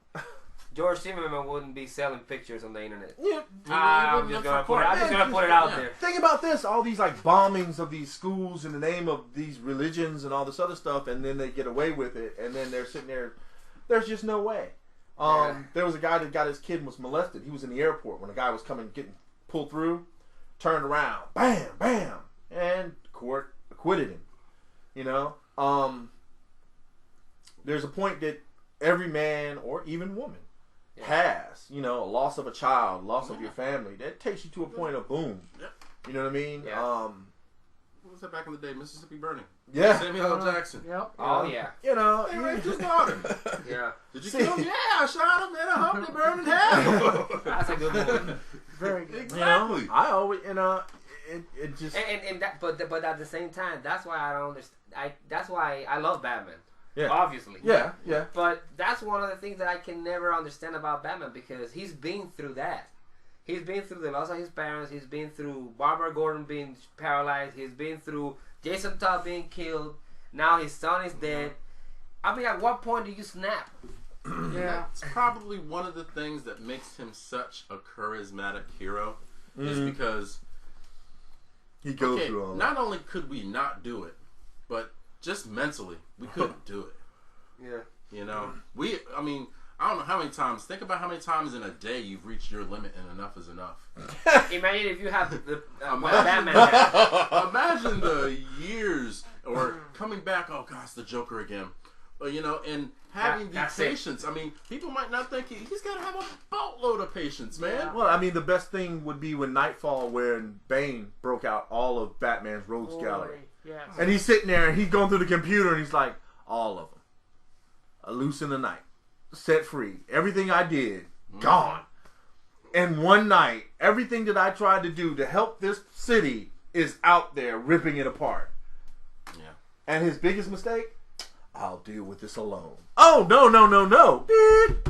George Zimmerman wouldn't be selling pictures on the internet. Yeah, I'm just gonna put it out there. Think about this: all these like bombings of these schools in the name of these religions and all this other stuff, and then they get away with it, and then they're sitting there. There's just no way. There was a guy that got his kid was molested. He was in the airport when a guy was getting pulled through, turned around, bam, bam, and court acquitted him. There's a point that every man or even woman has, a loss of a child, loss of your family. That takes you to a point of boom. Yep. You know what I mean? Yeah. What was that back in the day? Mississippi Burning. Yeah. Samuel L. Jackson. Yep. Oh yeah. He raped his daughter. Yeah. Did you kill him? Yeah, I shot him, and I hope they burn in hell. That's a good movie. Very good. Exactly. I always, it just and that, but at the same time, that's why I don't understand. That's why I love Batman. Yeah. Obviously. Yeah. But that's one of the things that I can never understand about Batman because he's been through that. He's been through the loss of his parents. He's been through Barbara Gordon being paralyzed. He's been through Jason Todd being killed. Now his son is dead. I mean, at what point do you snap? Yeah. It's probably one of the things that makes him such a charismatic hero is because he goes through all not only could we not do it, but just mentally, we couldn't do it. Yeah. I don't know how many times. Think about how many times in a day you've reached your limit and enough is enough. Imagine if you have the Batman had. Imagine the years or coming back, oh gosh, the Joker again. And having the patience. I mean, people might not think he's got to have a boatload of patience, man. Yeah. Well, I mean, the best thing would be when Nightfall, when Bane broke out all of Batman's rogues gallery. Yes. And he's sitting there and he's going through the computer and he's like, all of them. Loose in the night. Set free. Everything I did, gone. And one night, everything that I tried to do to help this city is out there ripping it apart. Yeah. And his biggest mistake? I'll deal with this alone. Oh, no. Beep.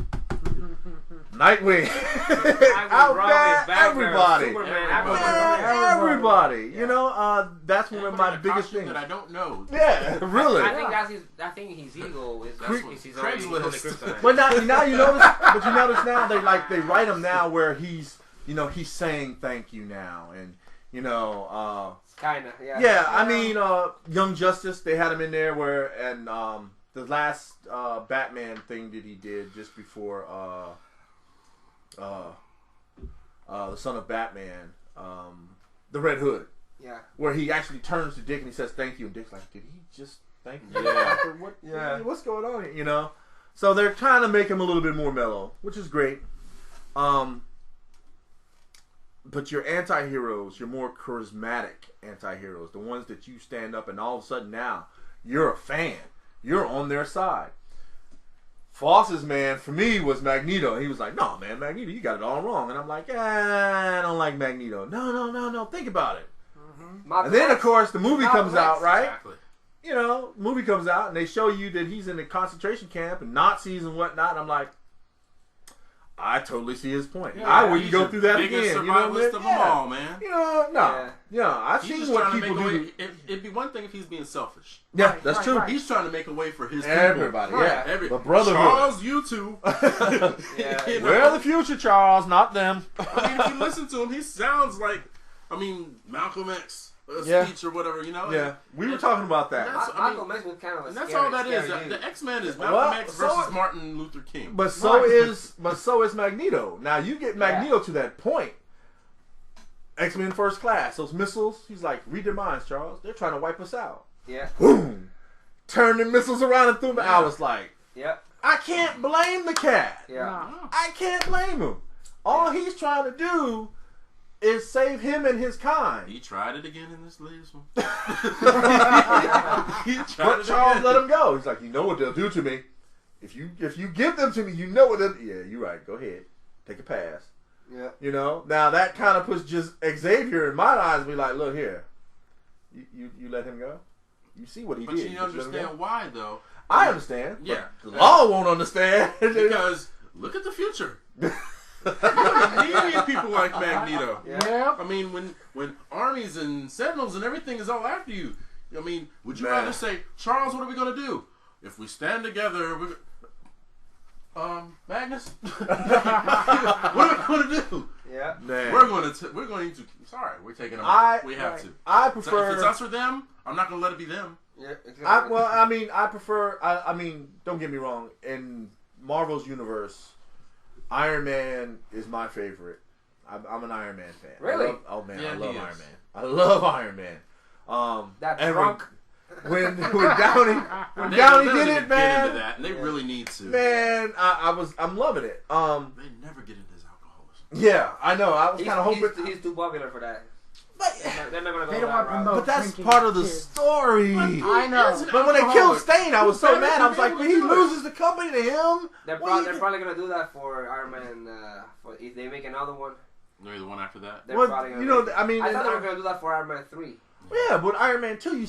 Nightwing. Outbat everybody. Everybody. Yeah. That's one of my biggest things. That I don't know. Yeah, really. I think his ego is he's already Craigslist. But now you notice. But you notice now they write him now where he's saying thank you now and kinda yeah. I mean Young Justice, they had him in there and the last Batman thing that he did just before the Son of Batman, the Red Hood. Yeah. Where he actually turns to Dick and he says thank you and Dick's like, did he just thank you? Yeah. What's going on here? So they're trying to make him a little bit more mellow, which is great. But your anti-heroes, your more charismatic anti-heroes, the ones that you stand up and all of a sudden now you're a fan. You're on their side. Foss's man, for me, was Magneto. He was like, no, man, Magneto, you got it all wrong. And I'm like, I don't like Magneto. No, think about it. Mm-hmm. And then, of course, the movie comes out, right? Exactly. Movie comes out, and they show you that he's in a concentration camp and Nazis and whatnot. And I'm like, I totally see his point. Yeah, I wouldn't go through that again. You know what I mean? Of them all, man. You know, no. Yeah, I've seen what people do. It'd be one thing if he's being selfish. Yeah, that's true. Right. He's trying to make a way for his everybody. People. Yeah, the brotherhood. Charles, you two. Yeah. We're the future, Charles, not them. I mean, if you listen to him, he sounds like, Malcolm X. Speech or whatever, you know. Yeah, we were talking about that. Malcolm X was kind of a and that's scary, all that is. The X-Men is Malcolm X versus Martin Luther King. But so is Magneto. Now you get Magneto to that point. X-Men First Class, those missiles. He's like, read their minds, Charles. They're trying to wipe us out. Yeah. Boom. Turn the missiles around and threw them. I was like, I can't blame the cat. Yeah. I can't blame him. All he's trying to do is save him and his kind. He tried it again in this latest one. But Charles let him go. He's like, you know what they'll do to me. If you give them to me, you know what they'll do. Yeah, you're right. Go ahead. Take a pass. Yeah. You know? Now that kind of puts just Xavier in my eyes be like, look here. You let him go? You see what he did. But you understand why, though. I understand. Yeah. The law won't understand. Because look at the future. You need people like Magneto. Yeah. I mean, when armies and sentinels and everything is all after you, I mean, would you rather say, Charles, what are we going to do? If we stand together, Magnus? What are we going to do? Yeah. We're going to, sorry, we're taking them. We have to. I prefer. So if it's us or them, I'm not going to let it be them. Yeah, exactly. I prefer, don't get me wrong, in Marvel's universe, Iron Man is my favorite. I'm an Iron Man fan. Really? I love Iron Man. I love Iron Man. That and drunk. When Downey did it, man. Get into that, and they really need to. Man, I'm loving it. They never get into his alcoholism. Yeah, I know. I was kind of hoping he's too popular for that. But they're not gonna go they don't want to promote. But that's drinking part of the kids. story. I know. But when they killed Stain, I was so mad. I was like, when he loses the company to him, they're probably gonna do that for Iron Man. If they make another one, maybe the one after that. They're probably gonna. I thought they were gonna do that for Iron Man 3. Yeah, but Iron Man 2,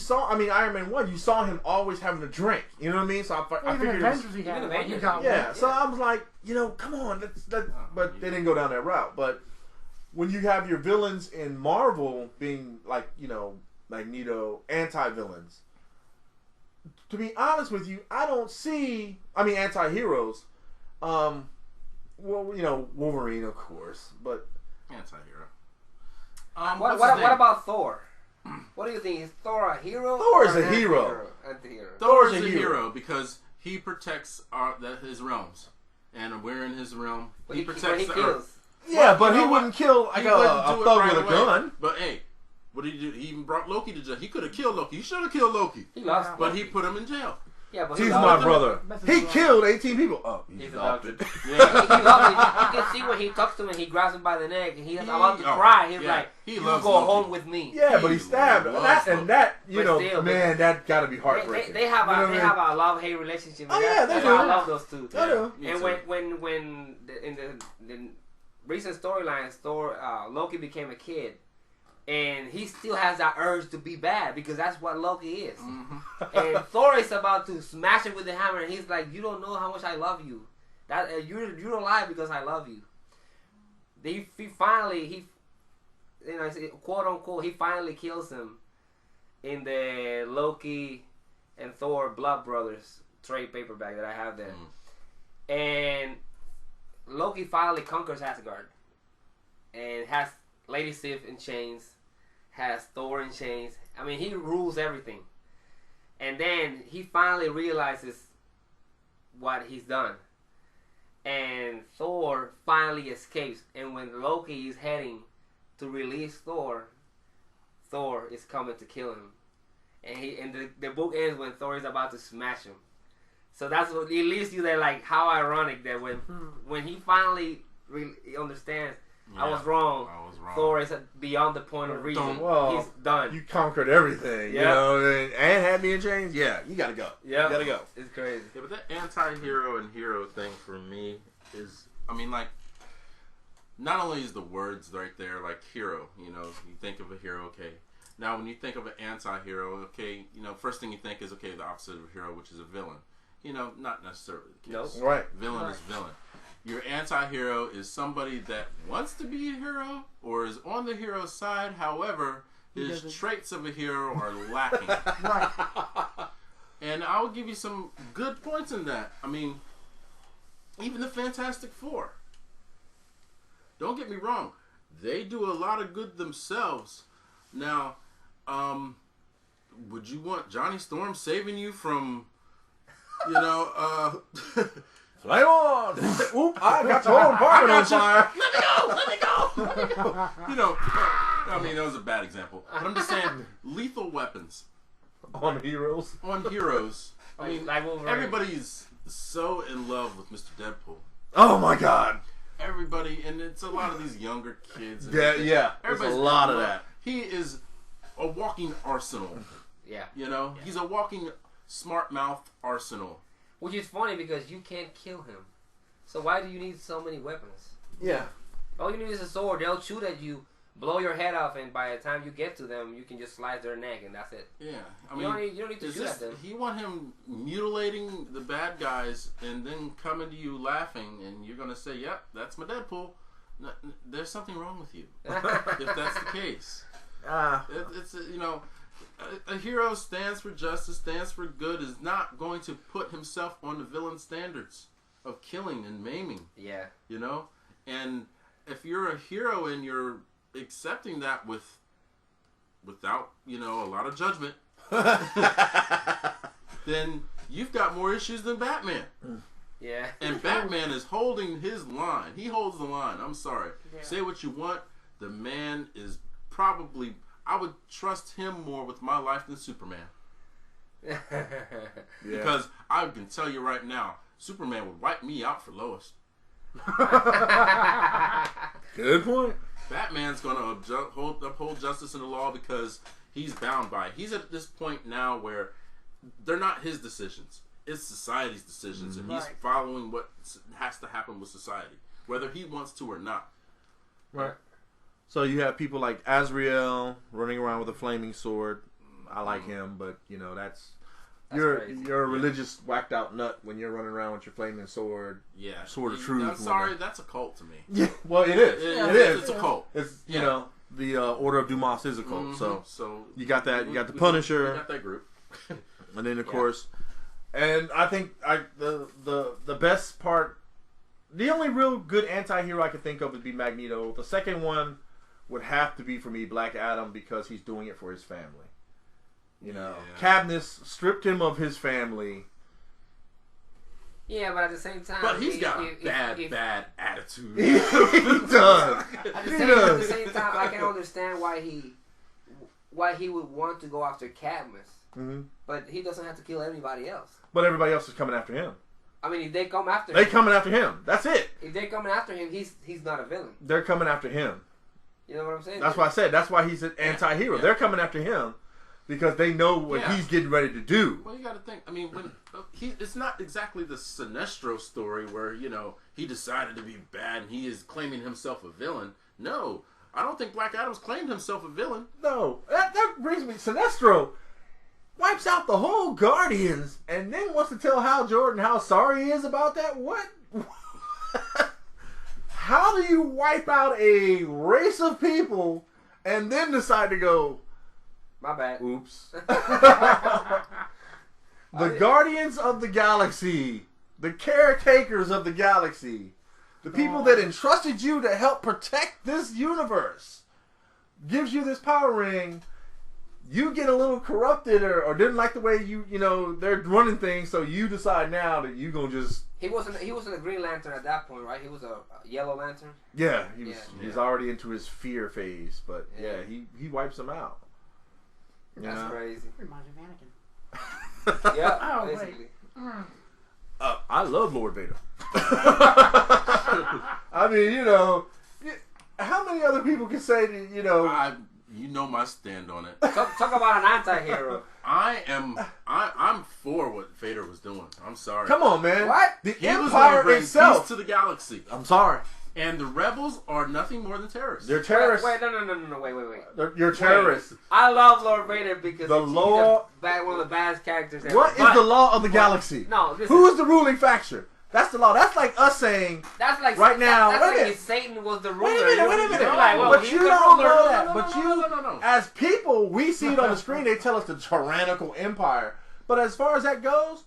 Iron Man 1, you saw him always having a drink. You know what I mean? So I figured so I was like, come on, but they didn't go down that route. But when you have your villains in Marvel being like, Magneto, anti-villains, to be honest with you, I don't see, anti-heroes. Wolverine, of course, but anti-hero. What about Thor? What do you think? Is Thor a hero? Thor is a hero. Anti-hero. Thor is a hero because he protects his realms, and we're in his realm. But he protects the Earth. Yeah, but he wouldn't kill a thug with a gun. But hey, what did he do? He even brought Loki to jail. He could have killed Loki. He should have killed Loki. He lost, but he put him in jail. Yeah, but he's my brother. He killed 18 people. Oh, he's adopted. Yeah. He loves it. You can see when he talks to him and he grabs him by the neck and he's about to cry. He's like, "You go home with me." Yeah, but he stabbed him. And that man, that gotta be heartbreaking. They have a love-hate relationship. Oh yeah, they do. I love those two. They do. And when in the recent storylines, Loki became a kid. And he still has that urge to be bad because that's what Loki is. Mm-hmm. And Thor is about to smash him with the hammer, and he's like, "You don't know how much I love you. That you don't lie because I love you." He finally quote unquote, he finally kills him in the Loki and Thor Blood Brothers trade paperback that I have there. And Loki finally conquers Asgard and has Lady Sif in chains, has Thor in chains. I mean, he rules everything. And then he finally realizes what he's done. And Thor finally escapes. And when Loki is heading to release Thor, Thor is coming to kill him. And the book ends when Thor is about to smash him. So that's what it leaves you there, like, how ironic that when he finally understands, I was wrong. Thor is beyond the point of reason. He's done. You conquered everything, and had me in chains. Yeah, you gotta go. Yeah, you gotta go. It's crazy. Yeah, but that anti-hero and hero thing for me is, not only is the words right there, like hero, you think of a hero, okay. Now, when you think of an anti-hero, okay, first thing you think is, okay, the opposite of a hero, which is a villain. Not necessarily the case. Right. Villain is villain. your anti-hero is somebody that wants to be a hero or is on the hero's side. However, his traits of a hero are lacking. Right. And I will give you some good points in that. I mean, even the Fantastic Four. Don't get me wrong. They do a lot of good themselves. Now, would you want Johnny Storm saving you from, Flame on! Oop, I got your whole apartment on fire. Let me go. I mean, that was a bad example. But I'm just saying, lethal weapons. On heroes? On heroes. I mean, like everybody's so in love with Mr. Deadpool. Oh my god. Everybody, and it's a lot of these younger kids. Yeah. There's a lot of that. He is a walking arsenal. Yeah. He's a walking smart mouth arsenal. Which is funny because you can't kill him. So why do you need so many weapons? Yeah. All you need is a sword. They'll shoot at you, blow your head off, and by the time you get to them, you can just slice their neck, and that's it. Yeah. I mean, you don't need to shoot at them. You want him mutilating the bad guys and then coming to you laughing, and you're going to say, yep, that's my Deadpool. No, there's something wrong with you if that's the case. It's a hero stands for justice, stands for good, is not going to put himself on the villain standards of killing and maiming. Yeah. And if you're a hero and you're accepting that without, a lot of judgment, then you've got more issues than Batman. Yeah. And Batman is holding his line. He holds the line. I'm sorry. Yeah. Say what you want. The man is probably... I would trust him more with my life than Superman. Yeah. Because I can tell you right now, Superman would wipe me out for Lois. Good point. Batman's going to uphold justice and the law because he's bound by it. He's at this point now where they're not his decisions. It's society's decisions, and he's following what has to happen with society, whether he wants to or not. Right. So you have people like Azrael running around with a flaming sword. I like him, but that's you're a religious whacked out nut when you're running around with your flaming sword. Yeah, sword of truth. I'm sorry, that's a cult to me. Yeah, well, it is. It is. It's a cult. It's the Order of Dumas is a cult. Mm-hmm. So you got that. You got the Punisher. We got that group, and then of course, and I think the best part, the only real good anti-hero I could think of would be Magneto. The second one would have to be for me Black Adam because he's doing it for his family. Cadmus stripped him of his family. Yeah, but at the same time... But he's got a bad attitude. He does. At the same time, I can understand why he would want to go after Cadmus. Mm-hmm. But he doesn't have to kill anybody else. But everybody else is coming after him. I mean, if they come after him... They coming after him. That's it. If they're coming after him, he's not a villain. They're coming after him. You know what I'm saying? That's why I said. That's why he's an anti-hero. Yeah. They're coming after him because they know what he's getting ready to do. Well, you got to think. I mean, when it's not exactly the Sinestro story where he decided to be bad and he is claiming himself a villain. No, I don't think Black Adam's claimed himself a villain. No, that brings me. Sinestro wipes out the whole Guardians and then wants to tell Hal Jordan how sorry he is about that. What? How do you wipe out a race of people and then decide to go, my bad. Oops. The Guardians of the Galaxy, the caretakers of the galaxy, the people that entrusted you to help protect this universe, gives you this power ring. You get a little corrupted or didn't like the way they're running things, so you decide now that you're going to just... He wasn't a Green Lantern at that point, right? He was a Yellow Lantern? Yeah, he's already into his fear phase, but he wipes them out. That's crazy. Reminds me of Anakin. Yeah, basically. I love Lord Vader. I mean, how many other people can say that, You know my stand on it. Talk about an anti-hero. I'm for what Vader was doing. I'm sorry. Come on, man. What? The he was Empire bring itself peace to the galaxy. I'm sorry. And the rebels are nothing more than terrorists. They're terrorists. Wait, no, wait. You're terrorists. I love Lord Vader because the law, he's one of the baddest characters ever. What is the law of the galaxy? No, who is the ruling faction? That's the law. That's like us saying that's like right now. That's like if Satan was the ruler. Wait a minute. Like, well, but you don't know that. But no. As people, we see it on the screen. They tell us the tyrannical empire. But as far as that goes,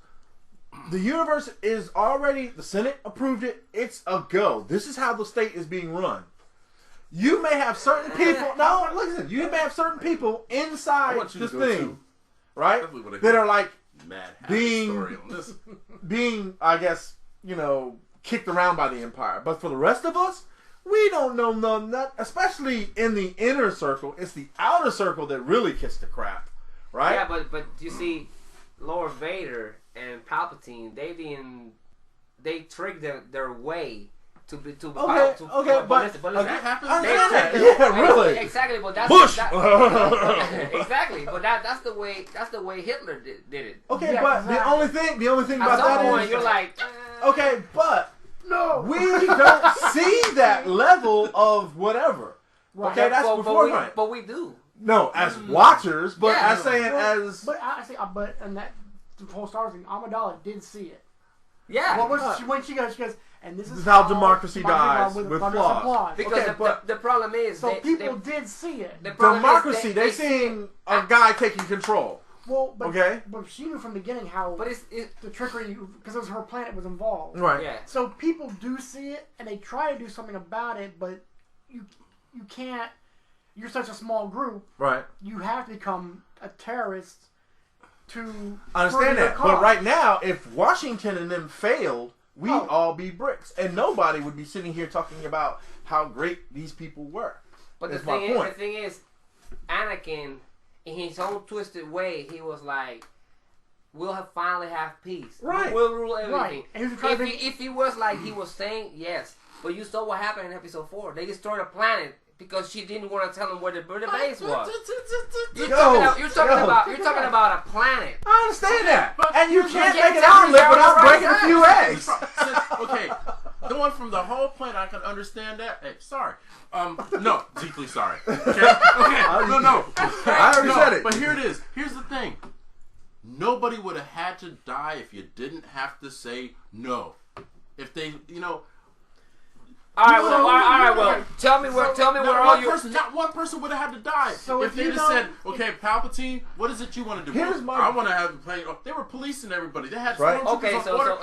the universe is already. The Senate approved it. It's a go. This is how the state is being run. You may have certain people. No, listen. You may have certain people inside this thing, right? That are like being, I guess, kicked around by the empire. But for the rest of us, we don't know none. Especially in the inner circle, it's the outer circle that really kicks the crap, right? Yeah, but you see, Lord Vader and Palpatine, they tricked their way. But listen, really, exactly. But that's Bush. Exactly, but that's the way Hitler did it. Okay, yeah, but the only thing about that is you're like, okay, but no, we don't see that level of whatever. Right. Okay, that's before but we do. No, as watchers, but as saying as. But I say, but and that the whole Star Wars thing, Amidala did see it. Yeah. What was when she goes, and this is how democracy dies with flaws. Because the problem is, people did see it. Democracy, they seeing a guy taking control. Well, but, okay. But she knew from the beginning how the trickery, because it was her planet was involved. Right. Yeah. So people do see it, and they try to do something about it, but you can't. You're such a small group. Right. You have to become a terrorist to understand that. But right now, if Washington and them failed, we'd all be bricks, and nobody would be sitting here talking about how great these people were. But the thing is, Anakin, in his own twisted way, he was like, "We'll finally have peace. Right. We'll rule everything." Right. If he was like he was saying, yes, but you saw what happened in episode 4. They destroyed a planet because she didn't want to tell him where the base was. You're talking about a planet. I understand that, and you can't make an omelet without breaking a few eggs. Okay, going from the whole planet, I can understand that. Hey, sorry. No, deeply sorry. Okay. No. I already said it. But here it is. Here's the thing. Nobody would have had to die if you didn't have to say no. If they, All right. Well, tell me where all your not one person would have had to die. So if they'd have said, "Okay, Palpatine, what is it you want to do?" I want to have the plane. They were policing everybody. They had stormtroopers on order.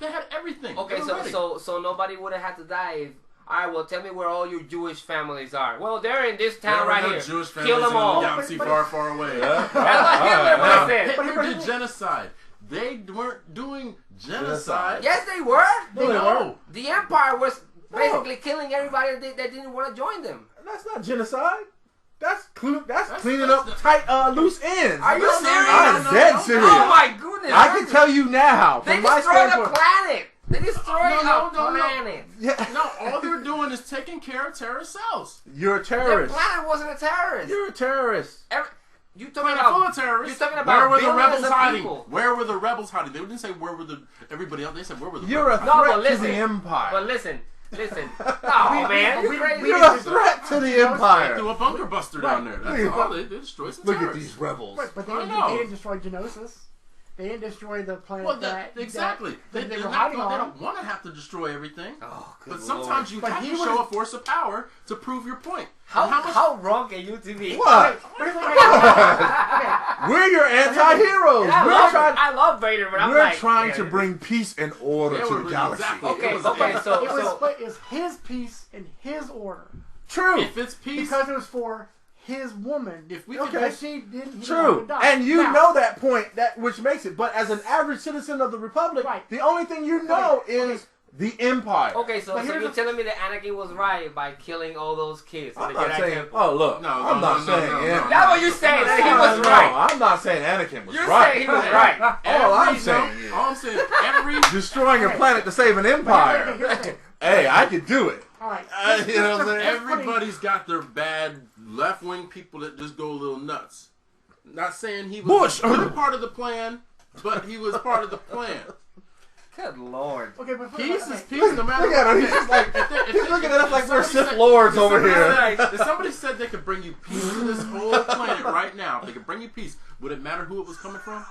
They had everything. Okay, so nobody would have had to die. If, all right, well, tell me where all your Jewish families are. Well, they're in this town right here. Jewish families kill them all. Galaxy far away. That's what Hitler said. Hitler did genocide. They weren't doing genocide. Yes, they were. No. The Empire was basically killing everybody that didn't want to join them. That's not genocide. That's cleaning up tight loose ends. Are you serious? I'm dead serious. Oh my goodness! I can tell you now. They from my destroyed a standpoint, planet. They destroyed a planet. Yeah. No, all they're doing is taking care of terrorist cells. You're a terrorist. The planet wasn't a terrorist. You're a terrorist. You talking about full of terrorists? You're talking about where were the rebels hiding? People. Where were the rebels hiding? They didn't say where were everybody else. They said where were the You're rebels a threat to the Empire. But listen. Oh man, you crazy. You're a threat to the Empire. They threw a bunker buster down there. That's all. They destroyed some Look terrorists. at these rebels. Right, but they didn't destroy Genosis. They didn't destroy the planet exactly. They They were hiding on. don't want to have to destroy everything. Oh, but sometimes you have to show a force of power to prove your point. How wrong can you be? What? We're your anti-heroes. I love Vader, but we're trying to bring peace and order to the galaxy. Exactly. Okay, so it was his peace and his order. True. If it's peace, because it was for his woman. If we she didn't. True. And you know that point, which makes it. But as an average citizen of the Republic, the only thing you know is the Empire. Okay, so you're telling me that Anakin was right by killing all those kids? I'm not saying. Oh, look. I'm not saying. That's what you're saying. That he was right. No, I'm not saying Anakin was right. You're saying he was right. All I'm saying is, all I'm saying, every destroying a planet to save an empire. Hey, I could do it. All right. You know what I'm saying? Everybody's got their bad left-wing people that just go a little nuts. Not saying he was part of the plan, but he was part of the plan. Good Lord. Okay, but peace is peace no matter what. Look at him. He's just like, he's looking at us like we're Sith Lords over here. If somebody said they could bring you peace to this whole planet right now, if they could bring you peace, would it matter who it was coming from?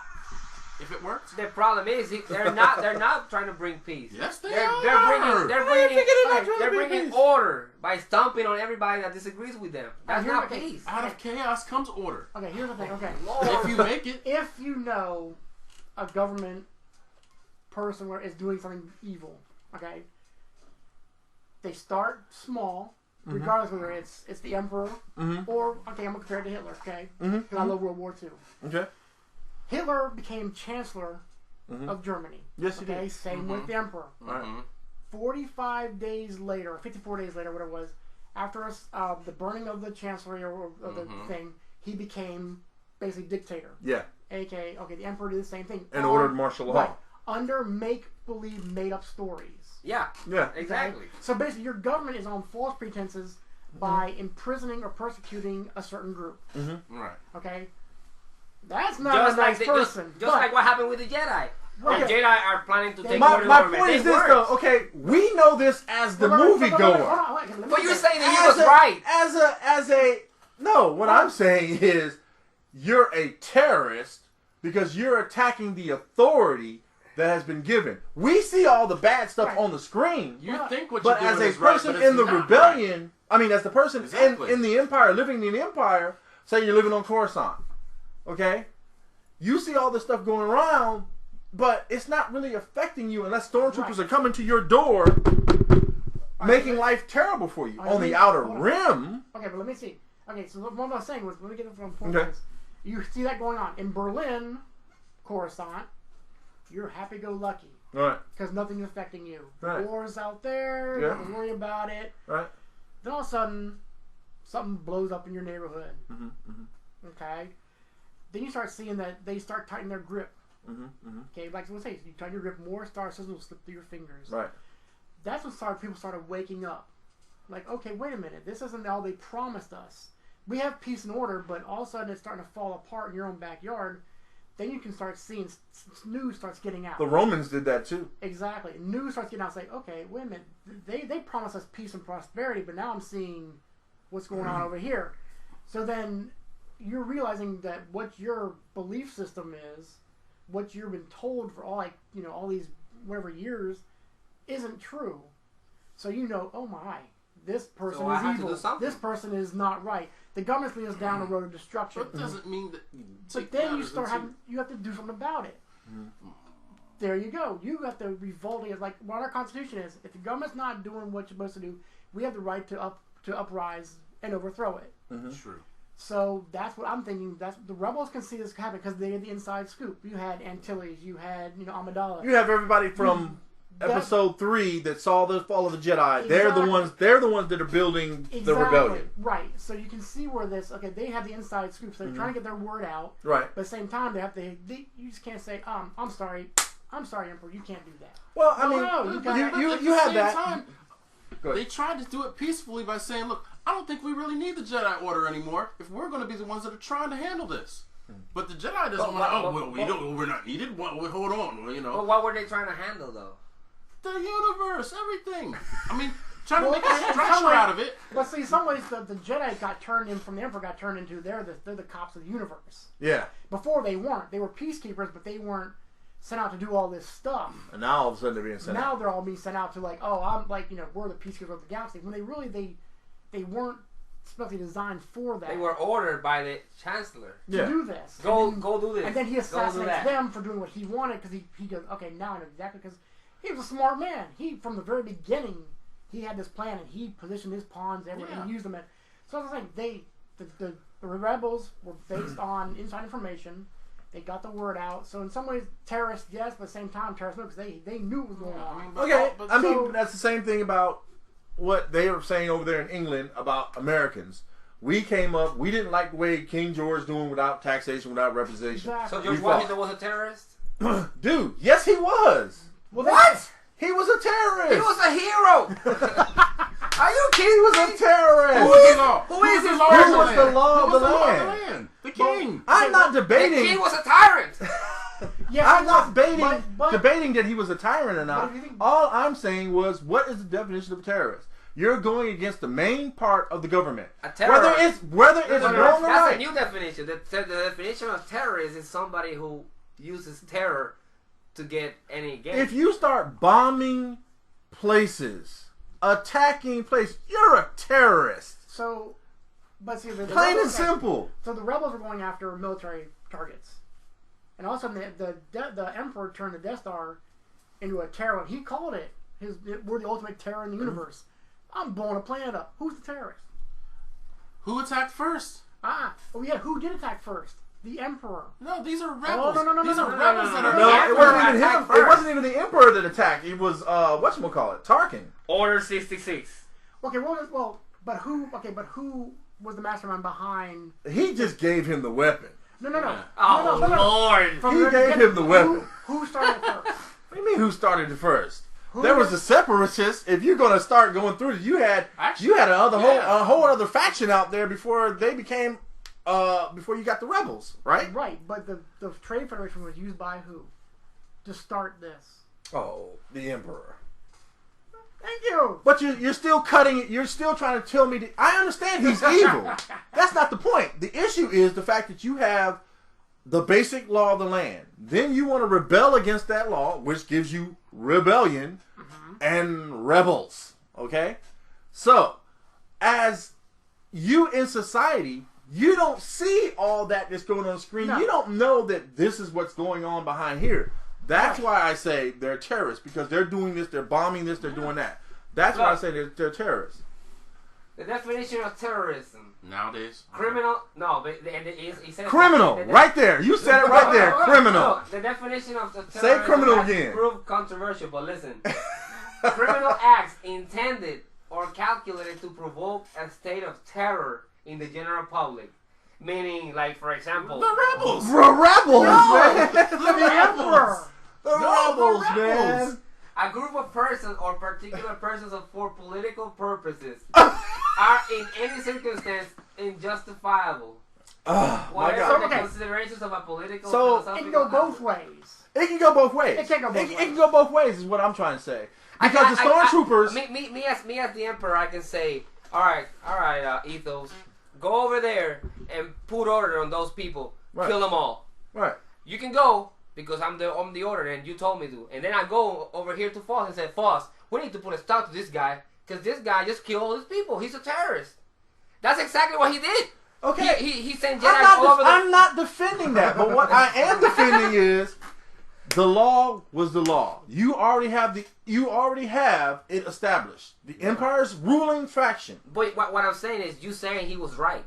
if it works. The problem is they're not trying to bring peace. Yes, They're are. They're bringing order by stomping on everybody that disagrees with them. That's not peace. Out of chaos comes order. Okay, here's the thing. Okay, if you make it, if you know a government person is doing something evil, okay, they start small. Regardless whether it's the emperor or okay, I'm gonna compare it to Hitler. Okay, because I love World War II. Okay, Hitler became chancellor of Germany. Yes, he did. Same with the emperor. 45 days later, 54 days later, whatever it was, after the burning of the chancellery or the thing, he became basically dictator. Yeah. AKA, okay, the emperor did the same thing and ordered martial law under make-believe, made-up stories. Yeah. Yeah. Exactly. So basically, your government is on false pretenses by imprisoning or persecuting a certain group. Right. Okay? That's not a nice person. Just like what happened with the Jedi. Right. The Jedi are planning to take my over the government. point is this, though. Okay, we know this as the moviegoer. But you're saying that he was right. What I'm saying is you're a terrorist because you're attacking the authority that has been given. We see all the bad stuff on the screen. You think what but you're doing as a is right, person but in the not rebellion, right. I mean, as the person in the empire, living in the empire, say you're living on Coruscant, okay? You see all this stuff going around, but it's not really affecting you unless stormtroopers are coming to your door, making life terrible for you. On the outer rim. Okay, but let me see. Okay, so what I was saying was, let me get it from the point of this. You see that going on in Berlin, Coruscant. You're happy-go-lucky. Right. Because nothing's affecting you. Right. War's out there. You don't worry about it. Right. Then all of a sudden, something blows up in your neighborhood. Okay? Then you start seeing that they start tightening their grip. Okay? Like let's say, you tighten your grip, more star systems will slip through your fingers. Right. That's when people started waking up. Like, okay, wait a minute. This isn't all they promised us. We have peace and order, but all of a sudden it's starting to fall apart in your own backyard. Then you can start seeing news starts getting out. The Romans did that too. Exactly. News starts getting out. It's like, okay, wait a minute. They promised us peace and prosperity, but now I'm seeing what's going on over here. So then you're realizing that what your belief system is, what you've been told for all these whatever years, isn't true. So oh my, this person is evil. This person is not right. The government's leading us down a road of destruction. But it doesn't mean that. But then you have to do something about it. There you go. You got the revolting. Like what our Constitution is. If the government's not doing what you're supposed to do, we have the right to uprise and overthrow it. True. So that's what I'm thinking. That's the rebels can see this happen because they had the inside scoop. You had Antilles. You had Amidala. You have everybody from Episode 3 that saw the fall of the Jedi. They're the ones that are building the rebellion. Right. So you can see where they have the inside scoop. So they're trying to get their word out. Right. But at the same time, you just can't say, I'm sorry, Emperor, you can't do that. Well, I mean, you had that. Time, they tried to do it peacefully by saying, look, I don't think we really need the Jedi Order anymore if we're going to be the ones that are trying to handle this. But the Jedi doesn't want to, we're not needed. Hold on, But what were they trying to handle, though? The universe, everything. I mean, trying to make a structure out of it. But see, in some ways, the Jedi got turned in from the Emperor, got turned into they're the cops of the universe. Yeah. Before they weren't. They were peacekeepers, but they weren't sent out to do all this stuff. And now all of a sudden they're being sent out. Now they're all being sent out to I'm we're the peacekeepers of the galaxy. When they weren't especially designed for that. They were ordered by the Chancellor to do this. Go do this. And then he assassinates them for doing what he wanted because he goes, okay, now I know exactly because he was a smart man. He, from the very beginning, he had this plan and he positioned his pawns everywhere and used them. So I was saying, the rebels were based on inside information. They got the word out. So in some ways, terrorists, yes, but at the same time, terrorists no, because they knew what was going on. Okay, that's the same thing about what they were saying over there in England about Americans. We came up, we didn't like the way King George doing without taxation, without representation. Exactly. So George Washington was a terrorist? Dude, yes he was. Well, what? He was a terrorist. He was a hero. Are you kidding? He was a terrorist. Who is the law of the land? The king. I'm not debating. The king was a tyrant. I'm not debating that he was a tyrant or not. All I'm saying was, what is the definition of a terrorist? You're going against the main part of the government. A terrorist. Whether it's wrong or right. That's a new definition. The definition of terrorist is somebody who uses terror to get any gain. If you start bombing places, attacking places, you're a terrorist. So, but see, the plain and rebels, simple. So the rebels were going after military targets, and all of a sudden the Emperor turned the Death Star into a terror. He called it we're the ultimate terror in the universe. I'm blowing a planet up. Who's the terrorist? Who attacked first? Who did attack first? The Emperor. No, these are rebels. No, these are rebels that are No, it wasn't even him. It wasn't even the Emperor that attacked. It was whatchamacallit, Tarkin. Order 66. Okay, but who was the mastermind behind? He just gave him the weapon. No. Lord! He gave him the weapon. Who started it first? What do you mean? Who started it first? There was the separatists. If you're gonna start going through it, you had a whole other faction out there before they became before you got the rebels, right? Right, but the Trade Federation was used by who to start this? Oh, the Emperor. Thank you. But you're still cutting it. You're still trying to tell me. I understand he's evil. That's not the point. The issue is the fact that you have the basic law of the land. Then you want to rebel against that law, which gives you rebellion and rebels. Okay? So, as you in society, you don't see all that's going on the screen. No. You don't know that this is what's going on behind here. That's why I say they're terrorists, because they're doing this, they're bombing this, they're doing that. That's why I say they're terrorists. The definition of terrorism nowadays. Criminal. No, but he said criminal. Right there. You said it right there. Criminal. No, the definition of the terrorism. Say criminal again. Proved controversial, but listen. Criminal acts intended or calculated to provoke a state of terror in the general public. Meaning, like, for example, the rebels. The rebels, man. The Emperor. The rebels, man. A group of persons or particular persons for political purposes are in any circumstance injustifiable. Whatever the considerations of a political philosophical it can go both ways. It can go both ways. It can go both ways. It can go both ways is what I'm trying to say. Because the stormtroopers... Me as the Emperor, I can say, all right, Ethos, go over there and put order on those people. Right. Kill them all. Right. You can go... Because I'm the order and you told me to. And then I go over here to Foss and say, Foss, we need to put a stop to this guy. Because this guy just killed all his people. He's a terrorist. That's exactly what he did. Okay. He sent Jedi all over I'm not defending that. But what I am defending is the law was the law. You already have it established. The Empire's ruling faction. But what I'm saying is you saying he was right.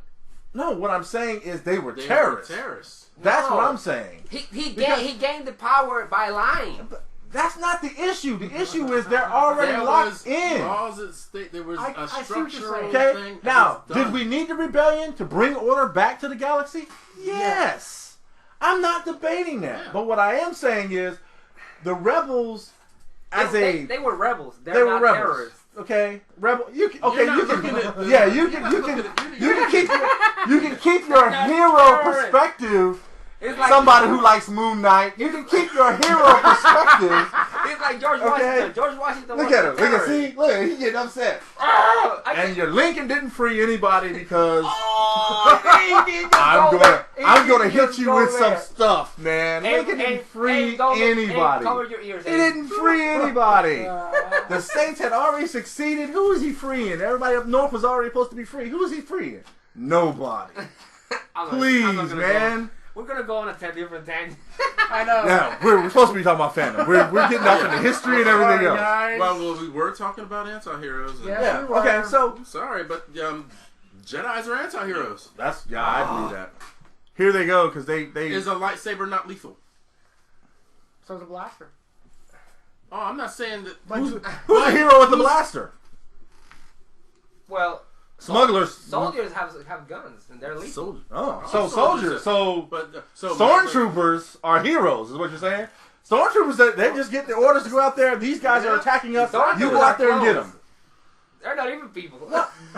No, what I'm saying is they were terrorists. That's what I'm saying. He gained the power by lying. That's not the issue. The issue is they're already locked in. Laws at stake. There was a structural thing. Now, did we need the rebellion to bring order back to the galaxy? Yes. I'm not debating that. Yeah. But what I am saying is the rebels they were rebels. They were not terrorists. Okay, rebel. You can keep your hero perspective. It's like somebody who likes Moon Knight. You can keep your hero perspective. It's like George Washington. George Washington. Look at him. Look, he's getting upset. And your Lincoln didn't free anybody because I'm gonna hit you with some stuff, man. Lincoln didn't free anybody. Cover your ears. He didn't free anybody. The Saints had already succeeded. Who was he freeing? Everybody up north was already supposed to be free. Who was he freeing? Nobody. Please, man. We're gonna go on a different tangent. I know. Yeah, we're supposed to be talking about fandom. We're getting up into history and everything else. Well, we were talking about anti-heroes. Yeah. Okay, so I'm sorry, but Jedis are anti-heroes. I believe that. Here they go because they is a lightsaber not lethal? So is a blaster. Oh, I'm not saying that. Who's the hero with the blaster? Well. Smugglers. Soldiers have guns and they're lethal. Soldiers. So stormtroopers are heroes, is what you're saying? Stormtroopers, they just get the orders to go out there. These guys are attacking us. You go out there and get them. They're not even people.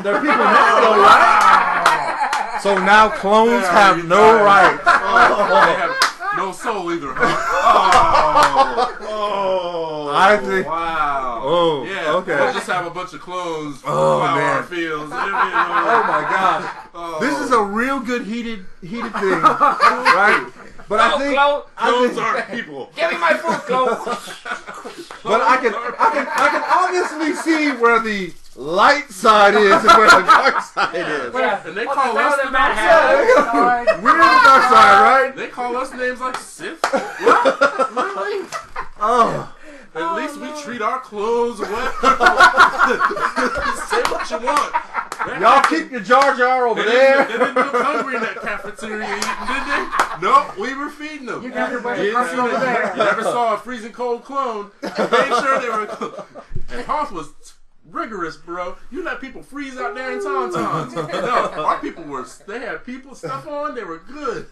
They're people now, though, right? So now clones have no rights. They have no soul either, huh? I think. Wow. Oh, yeah. Okay. We'll just have a bunch of clones plow our fields. Oh my gosh. This is a real good heated thing, right? But I think clones aren't people. Give me my food, clone. But I can obviously see where the light side is and where the dark side is. Yeah. And they call us the dark side. We're the dark side, right? They call us names like Sith. What? Really? Oh. At least we treat our clothes well. Say what you want. Y'all keep your Jar Jar over there. They didn't look hungry in that cafeteria eating, did they? Nope, we were feeding them. You got your buddy You over there. never saw a freezing cold clone. Made sure they were. And Hoth was rigorous, bro. You let people freeze out there in tauntauns. No, our people were. They had people stuff on. They were good.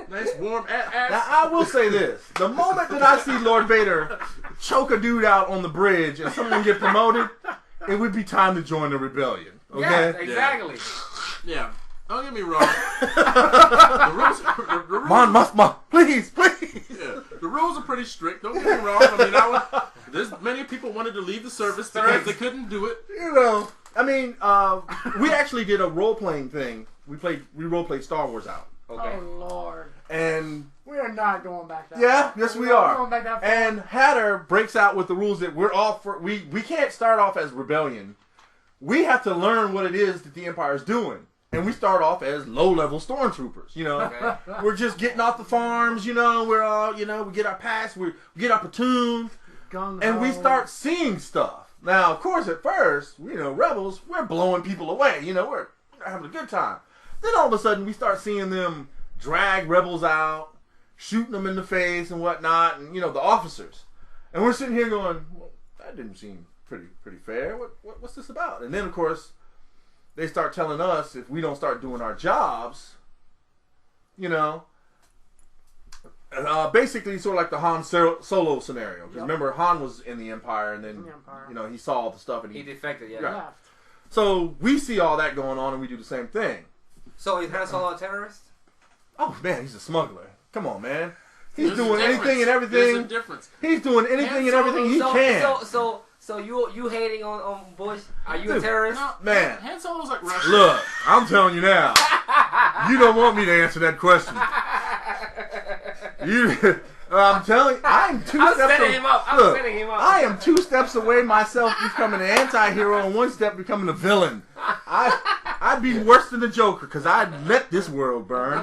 Nice warm ass. Now I will say this: the moment that I see Lord Vader choke a dude out on the bridge and someone get promoted, it would be time to join the rebellion. Okay? Yes, exactly. Yeah. Don't get me wrong. the rules Mon, please. Yeah, the rules are pretty strict. Don't get me wrong. I mean, there's many people wanted to leave the service because they couldn't do it. You know, I mean, we actually did a role playing thing. We role played Star Wars out. Okay. Oh Lord. And we are not going back that yeah, far. yes we We're not are. going back that far. And Hatter breaks out with the rules that we're all for. We can't start off as rebellion. We have to learn what it is that the Empire is doing. And we start off as low-level stormtroopers, you know. Okay. We're just getting off the farms, you know. We're all, you know, we get our pass, we get our platoon, and we start seeing stuff. Now, of course, at first, you know, rebels, we're blowing people away, you know, we're having a good time. Then all of a sudden, we start seeing them drag rebels out, shooting them in the face and whatnot, and, you know, the officers. And we're sitting here going, well, that didn't seem pretty fair. What's this about? And then, of course, they start telling us if we don't start doing our jobs, you know, basically sort of like the Han Solo scenario. Because remember, Han was in the Empire, and then you know he saw all the stuff and He defected, yeah. Right. So we see all that going on, and we do the same thing. So is Han Solo a terrorist? Oh man, he's a smuggler. Come on, man. He's There's doing a anything and difference. everything. There's a difference. He's doing anything and everything he can. So you hating on Bush? Are you a Dude, terrorist? No, Man. Han Solo's like Russia. Look, I'm telling you now. You don't want me to answer that question. I'm telling you, I'm setting him up. I am 2 steps away myself becoming an anti-hero and 1 step becoming a villain. I'd be worse than the Joker because I'd let this world burn.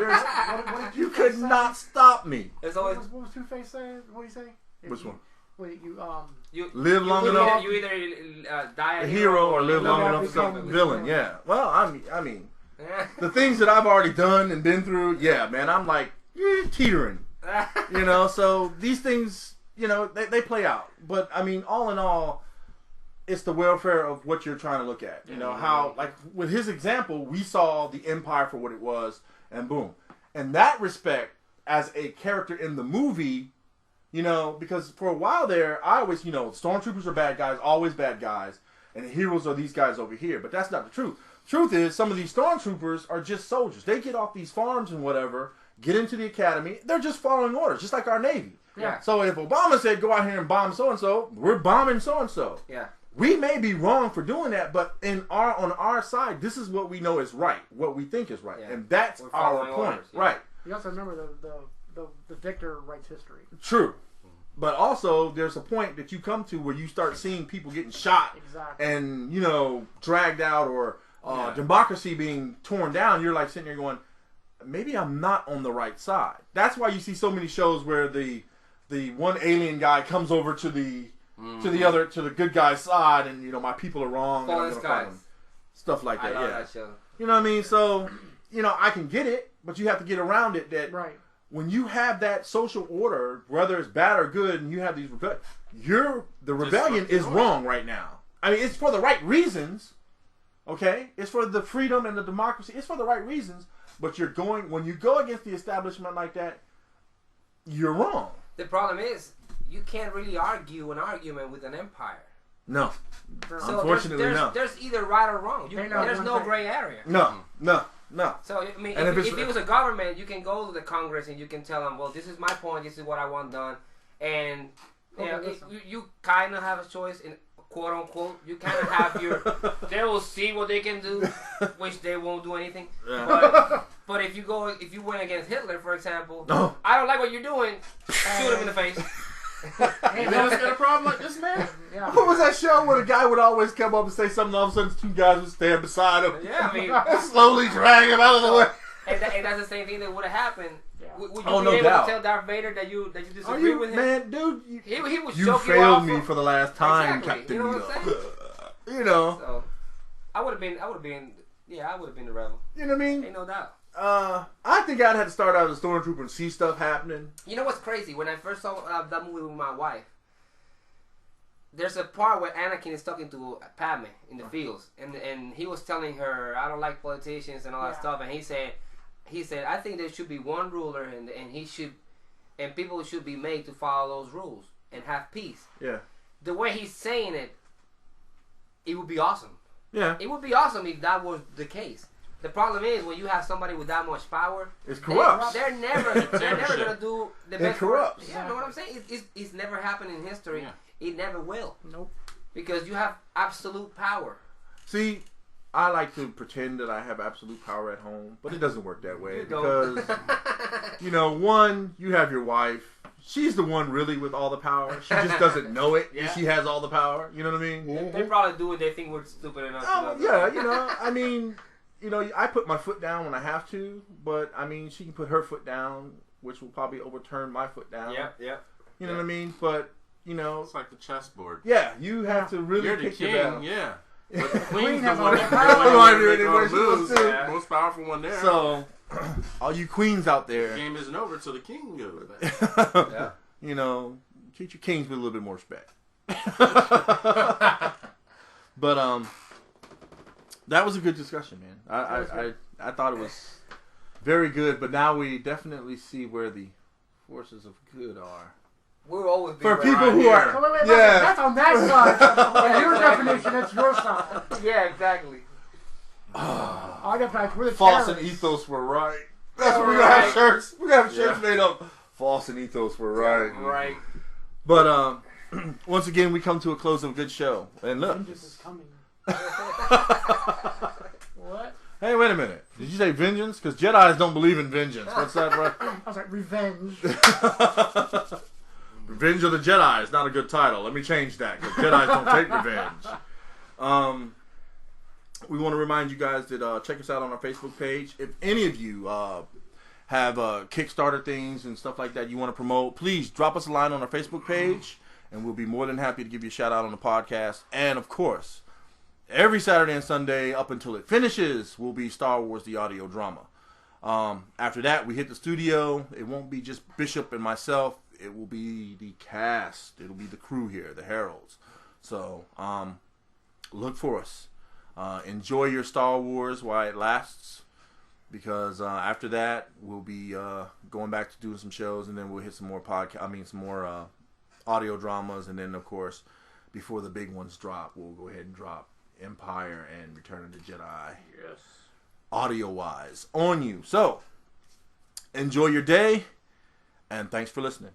You could not stop me. It's always, what was Two-Face saying? What did he say? Which one? Wait, you live long enough. You either die a hero or live long enough to become a villain. Yeah. Well, I mean, the things that I've already done and been through. Yeah, man. I'm like teetering. You know. So these things, you know, they play out. But I mean, all in all, it's the welfare of what you're trying to look at. You know how, like with his example, we saw the Empire for what it was, and boom. In that respect, as a character in the movie. You know, because for a while there, I always, you know, stormtroopers are bad guys, always bad guys, and the heroes are these guys over here. But that's not the truth. Truth is, some of these stormtroopers are just soldiers. They get off these farms and whatever, get into the academy. They're just following orders, just like our Navy. Yeah. So if Obama said, go out here and bomb so-and-so, we're bombing so-and-so. Yeah. We may be wrong for doing that, but on our side, this is what we know is right, what we think is right. Yeah. And that's our point. Orders, yeah. Right. You also remember the victor writes history. True. But also, there's a point that you come to where you start seeing people getting shot and, you know, dragged out or democracy being torn down. You're like sitting there going, maybe I'm not on the right side. That's why you see so many shows where the one alien guy comes over to the good guy's side and, you know, my people are wrong. And I'm gonna fight them. Stuff like that. That show. You know what I mean? So, you know, I can get it, but you have to get around it that when you have that social order, whether it's bad or good, and you have these the rebellion is wrong right now. I mean, it's for the right reasons, okay? It's for the freedom and the democracy. It's for the right reasons, but when you go against the establishment like that, you're wrong. The problem is, you can't really argue an argument with an empire. No. So unfortunately, no. There's either right or wrong. There's no gray area. No. So, I mean, if it was a government, you can go to the Congress and you can tell them, well, this is my point, this is what I want done. And you kind of have a choice, in quote unquote. You kind of have they will see what they can do, which they won't do anything. Yeah. But if you went against Hitler, for example, No. I don't like what you're doing. Shoot him in the face. You always got a problem like this, man? Yeah. What was that show where the guy would always come up and say something, all of a sudden two guys would stand beside him Yeah, I mean, and slowly drag him out of the way? and that's the same thing that would have happened. Yeah. Would you Oh, be no able doubt. to tell Darth Vader that you Are disagree you, with him? man, dude? He was You choking failed off me for the last time, Exactly. Captain. You know what I'm saying? You know. So, I would have been the rebel. You know what I mean? Ain't no doubt. I think I'd have to start out as a stormtrooper and see stuff happening. You know what's crazy? When I first saw that movie with my wife, there's a part where Anakin is talking to Padme in the fields, and he was telling her, "I don't like politicians and all that stuff," and he said, "I think there should be one ruler, and people should be made to follow those rules and have peace." Yeah. The way he's saying it, it would be awesome. Yeah. It would be awesome if that was the case. The problem is when you have somebody with that much power, It's corrupt. They're never gonna do the best. It corrupts. Yeah, you know what I'm saying? It's never happened in history. Yeah. It never will. Nope. Because you have absolute power. See, I like to pretend that I have absolute power at home, but it doesn't work that way You don't. because, one, you have your wife. She's the one really with all the power. She just doesn't know it. Yeah. She has all the power. You know what I mean? They probably do it. They think we're stupid enough. Oh, to yeah, I mean, I put my foot down when I have to, but I mean, she can put her foot down, which will probably overturn my foot down. Yeah. You know what I mean? But It's like the chessboard. yeah, you have to really You're the pick your king, battle. yeah. But the queen's the has one all that the power. make all the moves. Yeah. Most powerful one there. So, all you queens out the there, game isn't over till the king goes. Yeah. treat your kings with a little bit more respect. But that was a good discussion, man. I thought it was very good, but now we definitely see where the forces of good are. We'll always be For right people who here. are, So wait, yeah, that's on that side. On your definition, that's your side. Yeah, exactly. I get back. We're the false and terrorists. ethos were right. That's what we're gonna have shirts. We're gonna have shirts made up. False and ethos were right. Right. But once again, we come to a close of a good show. And look, Vengeance is coming. What? hey, wait a minute. Did you say vengeance? Because Jedis don't believe in vengeance. What's that, bro? I was like, revenge. Revenge of the Jedi is not a good title. Let me change that because Jedis don't take revenge. We want to remind you guys that check us out on our Facebook page. If any of you have Kickstarter things and stuff like that you want to promote, please drop us a line on our Facebook page, and we'll be more than happy to give you a shout out on the podcast. And of course, every Saturday and Sunday up until it finishes will be Star Wars the audio drama. After that, we hit the studio. It won't be just Bishop and myself. It will be the cast. It'll be the crew here, the Heralds. So look for us. Enjoy your Star Wars while it lasts, because after that we'll be going back to doing some shows, and then we'll hit some more some more audio dramas, and then of course before the big ones drop, we'll go ahead and drop Empire and Return of the Jedi. Yes. Audio wise on you. So enjoy your day, and thanks for listening.